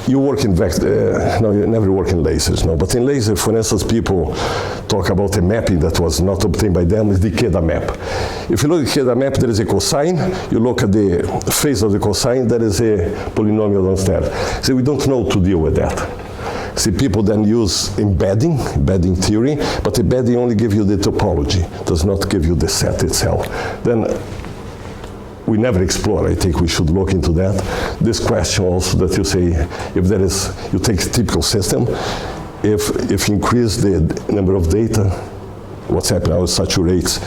you work in no, you never work in lasers, no, but in laser, for instance, people talk about a mapping that was not obtained by them, is the KEDA map. If you look at KEDA map, there is a cosine. You look at the face of the cosine, there is a polynomial downstairs. So we don't know to deal with that. See, people then use embedding theory, but embedding only gives you the topology, does not give you the set itself. Then we never explore. I think we should look into that. This question also that you say, if there is, you take a typical system, if you increase the number of data, what's happening now saturates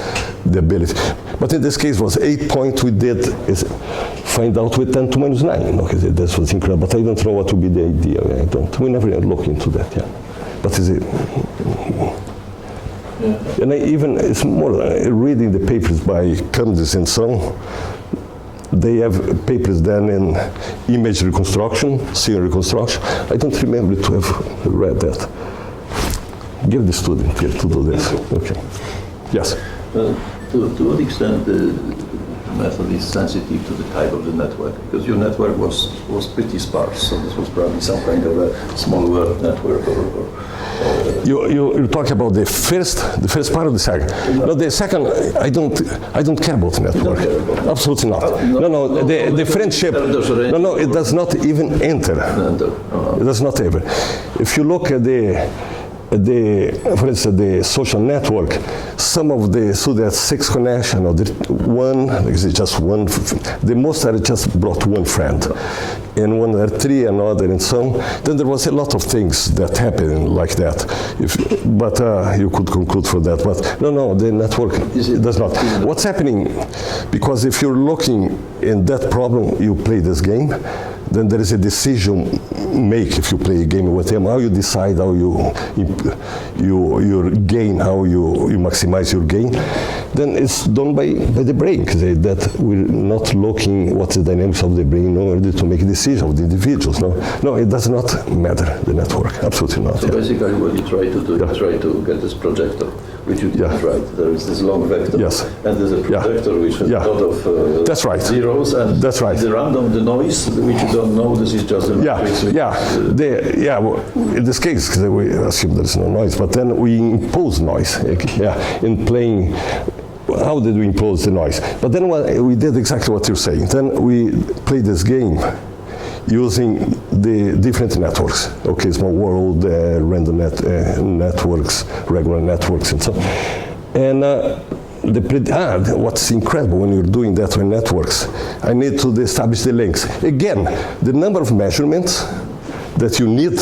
the ability. But in this case, was 8 point we did is find out with 10 to minus 9. Okay, that was incredible, but I don't know what would be the idea. We never look into that, yeah. But is it? And it's more, reading the papers by Candice and so on, they have papers then in image reconstruction, scene reconstruction. I don't remember to have read that. Give the student here to do this. Okay. Yes. To what extent the method is sensitive to the type of the network? Because your network was pretty sparse, so this was probably some kind of a small world network or You talk about the first part of the second. No, the second, I don't care about the network. Absolutely not. No, the friendship. No, it does not even enter. It does not ever. If you look at for instance, the social network, some of the students 6 connection or one, is just one. The most are just brought one friend, and one are 3, another, and so on. Then there was a lot of things that happened like that. But you could conclude from that. But no, the network does not. What's happening? Because if you're looking in that problem, you play this game. Then there is a decision make if you play a game with them, how you decide how you gain, how you maximize your gain. Then it's done by the brain, that we're not looking what's the dynamics of the brain in order to make a decision of the individuals. No, it does not matter, the network, absolutely not. So basically what you try to do, you try to get this projector, which you didn't write. There is this long vector, and there's a projector which has a lot of that's right. zeros, and that's right. The random, the noise, which you don't know, this is just a matrix. Well, in this case, because we assume there's no noise, but then we impose noise, in playing. How did we impose the noise? But then we did exactly what you're saying. Then we played this game using the different networks. Okay, small world, random networks, regular networks, and so on. And what's incredible when you're doing that with networks, I need to establish the links. Again, the number of measurements that you need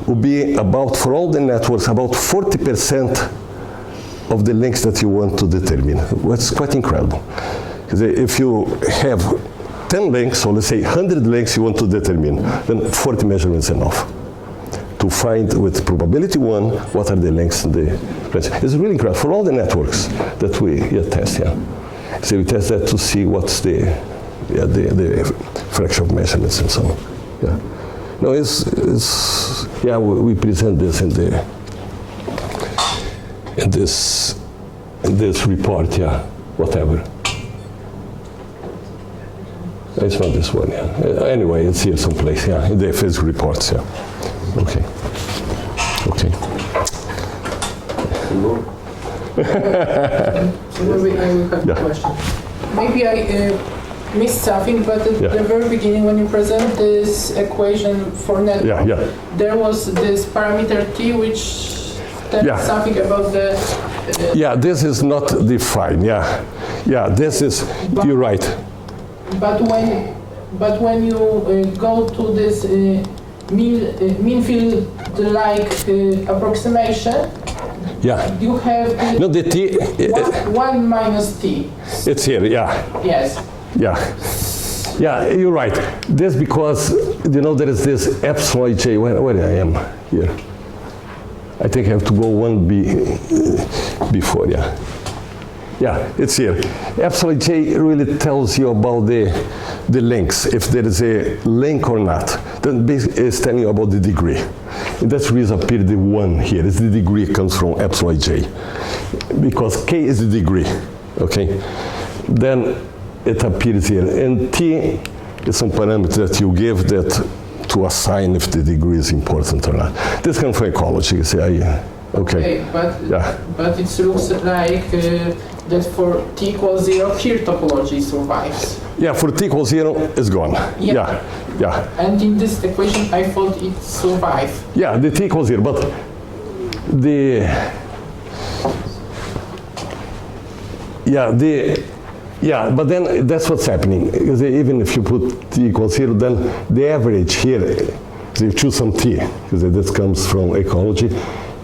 will be about, for all the networks, about 40% of the links that you want to determine. That's quite incredible. If you have 10 links, so let's say 100 links you want to determine, then 40 measurements enough to find with probability 1 what are the links in the range. It's really incredible for all the networks that we test. So we test that to see what's the fraction of measurements and so on. No, we present this in this report, whatever. It's not this one, Anyway, it's here someplace, in the physical reports, Okay. So maybe I will have a question. Maybe I missed something, but at the very beginning when you present this equation for network, there was this parameter t which tells something about the... this is not defined, this is, you're right. But when you go to this mean field like approximation, you have the t. 1 minus t. It's here, Yes. You're right. This because there is this epsilon j. Where I am here. I think I have to go one before. Yeah, it's here. Epsilon J really tells you about the links, if there is a link or not. Then it's telling you about the degree. And that's the reason appear the 1 here. It's the degree comes from epsilon J. Because K is the degree, okay? Then it appears here. And T is some parameter that you give that to assign if the degree is important or not. This comes from ecology. You say, okay. But it looks like that for t equals 0, here topology survives. Yeah, for t equals 0, it's gone. Yeah. And in this equation, I thought it survived. Yeah, the t equals 0, but but then that's what's happening. Because even if you put t equals 0, then the average here, so you choose some t, because this comes from ecology,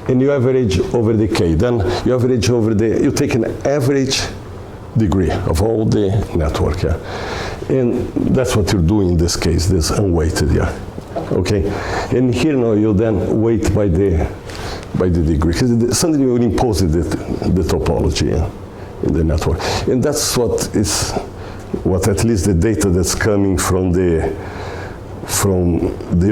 and you average over the k. Then you average over you take an average degree of all the network, and that's what you're doing in this case, this unweighted, okay. And here now you then weight by the degree, because suddenly you impose the topology in the network, and that's what at least the data that's coming from the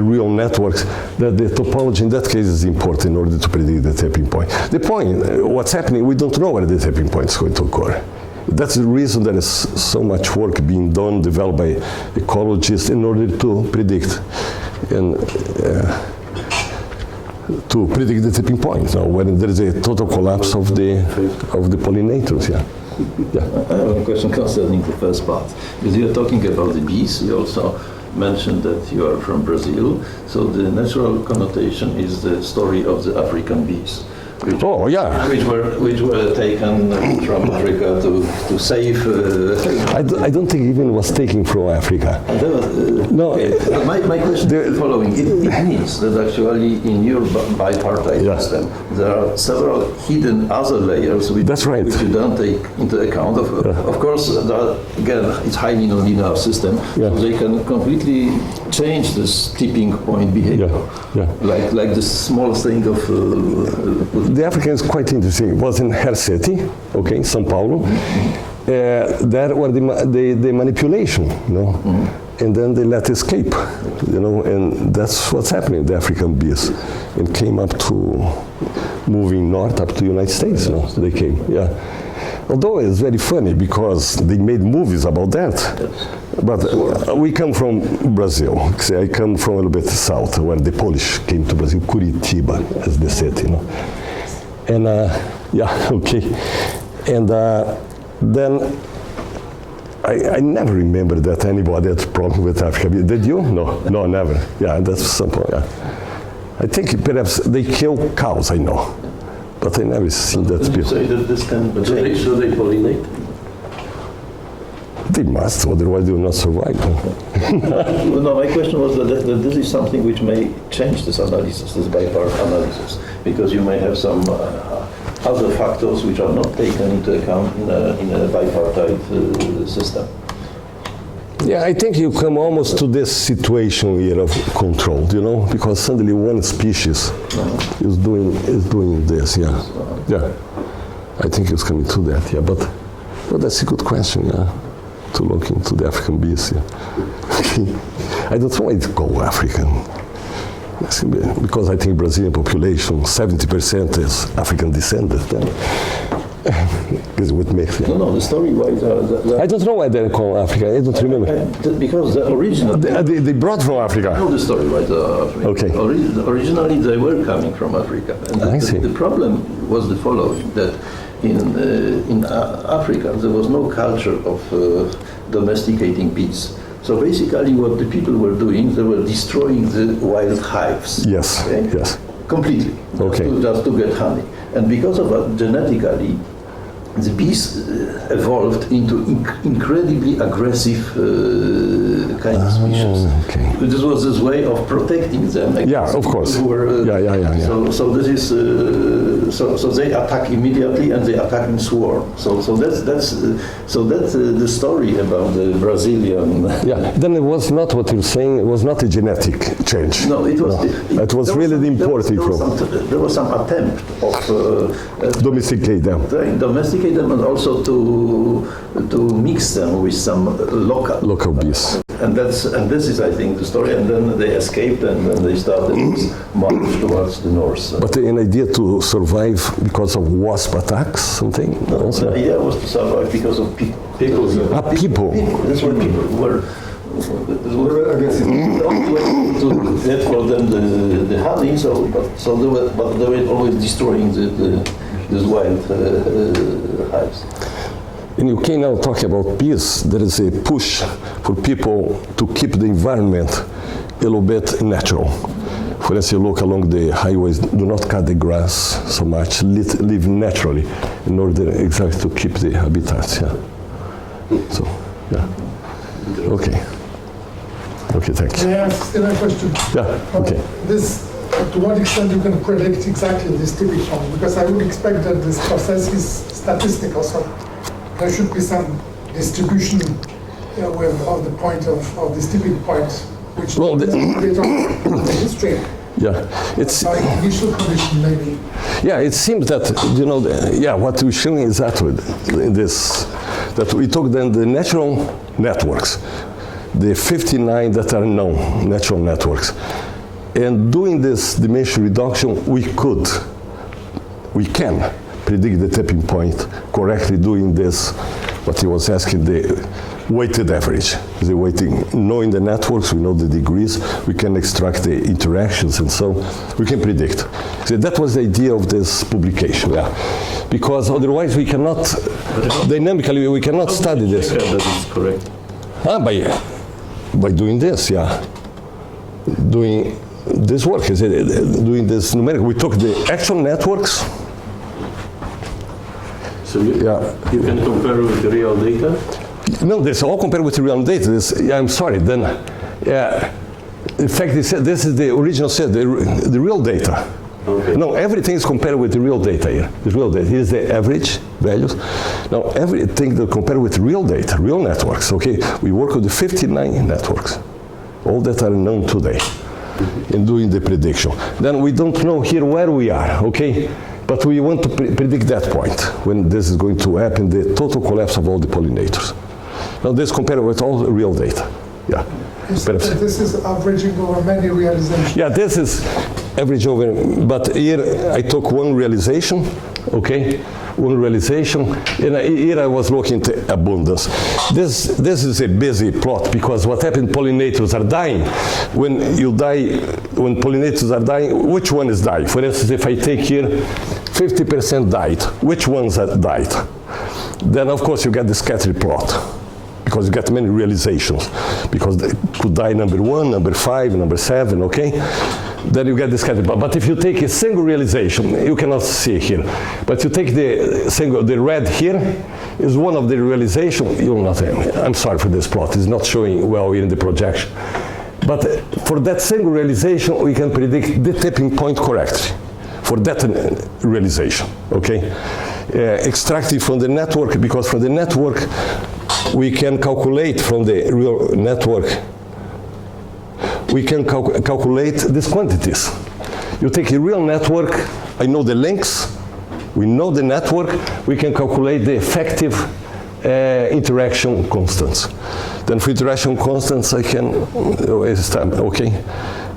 real networks, that the topology in that case is important in order to predict the tipping point. The point, what's happening, we don't know where the tipping point is going to occur. That's the reason there is so much work being done, developed by ecologists in order to predict the tipping point. Now, when there is a total collapse of the pollinators, I have a question concerning the first part. Because you're talking about the bees, you also mentioned that you are from Brazil, so the natural connotation is the story of the African bees. Which were taken from Africa to save. I don't think even was taken from Africa. No. My question is the following: it means that actually in your bipartite system there are several hidden other layers which you don't take into account. Of course, again, it's highly nonlinear system, so they can completely change this tipping point behavior. Like the small thing of. The African is quite interesting. It was in Herceti, okay, São Paulo. There were the manipulation, and then they let escape, and that's what's happening. The African bees, and came up to moving north up to the United States. They came, Although it's very funny because they made movies about that. But we come from Brazil. I come from a little bit south, where the Polish came to Brazil, Curitiba as the city, And And then I never remember that anybody had a problem with Africa. Did you? No, never. Yeah, that's simple. Yeah. I think perhaps they kill cows. I know, but I never seen that people. Say that this can change. Do they pollinate? They must, otherwise they will not survive. No, my question was that this is something which may change this analysis, this bipart analysis, because you may have some other factors which are not taken into account in a bipartite system. Yeah, I think you come almost to this situation here of control, because suddenly one species is doing this, Yeah, I think it's coming to that, but that's a good question, to look into the African bees, I don't know why it's called African. Because I think Brazilian population, 70% is African descendant. Because what makes it. No, the story-wise. I don't know why they're called Africa. I don't remember. Because the original. They brought from Africa. I know the story-wise. Okay. Originally, they were coming from Africa. And I see. The problem was the following: that in Africa there was no culture of domesticating bees. So basically what the people were doing, they were destroying the wild hives. Yes, yes. Completely, just to get honey. And because of that, genetically, the bees evolved into incredibly aggressive kind of species. Okay. This was this way of protecting them. Yeah, of course. So this is so they attack immediately and they attack in swarm. So that's the story about the Brazilian. Yeah. Then it was not what you're saying. It was not a genetic change. No, it was. No. It was really the imported from. There was some attempt of Domesticate them. Domesticate them and also to mix them with some Local bees. And this is, I think, the story. And then they escaped, and then they started this march towards the north. But an idea to survive because of wasp attacks, something? Also? The idea was to survive because of people. People. That's where people were. The only way to get for them the honey. But they were always destroying these wild hives. In UK now talking about bees, there is a push for people to keep the environment a little bit natural. For instance, you look along the highways, do not cut the grass so much, live naturally in order exactly to keep the habitats. Yeah. So, yeah. Okay. Okay, thanks. May I ask still a question? Yeah, okay. To what extent you can predict exactly this tipping point? Because I would expect that this process is statistical, so there should be some distribution of the point of this tipping point, which the history. Yeah, it's by initial condition maybe. Yeah, it seems that what we're showing is that in this that we took then the natural networks, the 59 that are known natural networks, and doing this dimension reduction, we can predict the tipping point correctly doing this, what he was asking, the weighted average. The weighting, knowing the networks, we know the degrees, we can extract the interactions, and so we can predict. So that was the idea of this publication, yeah. Because otherwise we cannot, dynamically, we cannot study this. That is correct. By doing this, yeah. Doing this work, doing this numeric. We took the actual networks. So you can compare with the real data? No, this all compared with the real data. I'm sorry, then, in fact, this is the original set, the real data. Okay. No, everything is compared with the real data here. The real data, here's the average values. Now, everything that compared with real data, real networks, okay? We work with the 59 networks, all that are known today, in doing the prediction. Then we don't know here where we are, okay? But we want to predict that point, when this is going to happen, the total collapse of all the pollinators. Now this compared with all the real data. Yeah. This is averaging over many realizations. Yeah, this is average over, but here I took one realization, okay? One realization, and here I was looking at abundance. This is a busy plot, because what happened, pollinators are dying. When pollinators are dying, which one is dying? For instance, if I take here, 50% died. Which ones have died? Then of course you get the scattered plot, because you get many realizations, because they could die number 1, number 5, number 7, okay? Then you get the scattered plot. But if you take a single realization, you cannot see here. But you take the red here is one of the realization. You'll not. I'm sorry for this plot. It's not showing well here in the projection. But for that single realization, we can predict the tipping point correctly. For that realization, okay? Extracting from the network, because from the network we can calculate from the real network. We can calculate these quantities. You take a real network, I know the links, we know the network, we can calculate the effective interaction constants. Then for interaction constants, I can waste time, okay?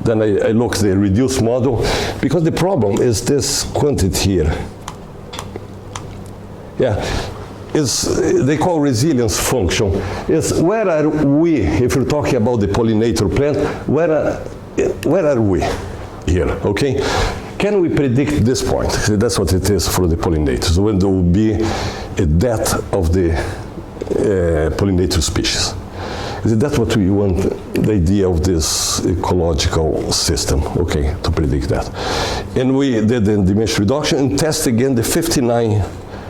Then I look at the reduced model, because the problem is this quantity here. Yeah, they call resilience function. Is where are we, if you're talking about the pollinator plant, where are we here, okay? Can we predict this point? That's what it is for the pollinators, when there will be a death of the pollinator species. That's what we want, the idea of this ecological system, okay, to predict that. And we did the dimension reduction and test again the 59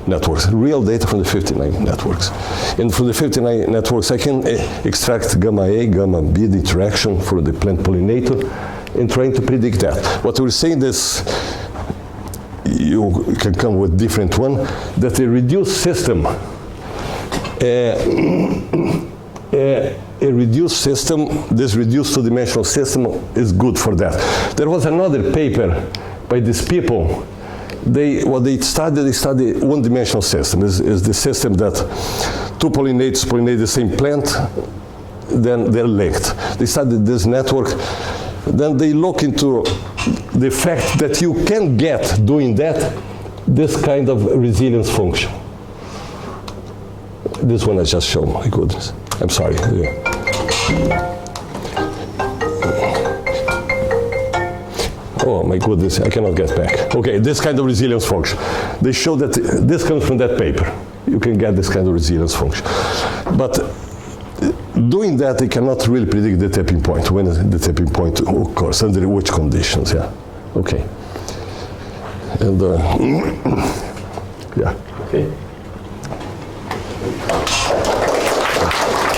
networks, real data from the 59 networks. And from the 59 networks, I can extract gamma A, gamma B, the interaction for the plant pollinator, and trying to predict that. What we're saying is, you can come with different one, that a reduced system, a reduced system, this reduced two-dimensional system is good for that. There was another paper by these people. What they studied one-dimensional system. Is the system that two pollinates pollinate the same plant, then they're linked. They studied this network. Then they look into the fact that you can get, doing that, this kind of resilience function. This one I just showed, my goodness. I'm sorry. Oh my goodness, I cannot get back. Okay, this kind of resilience function. They show that this comes from that paper. You can get this kind of resilience function. But doing that, they cannot really predict the tipping point, when the tipping point occurs, under which conditions, yeah. Okay. And, yeah. Okay.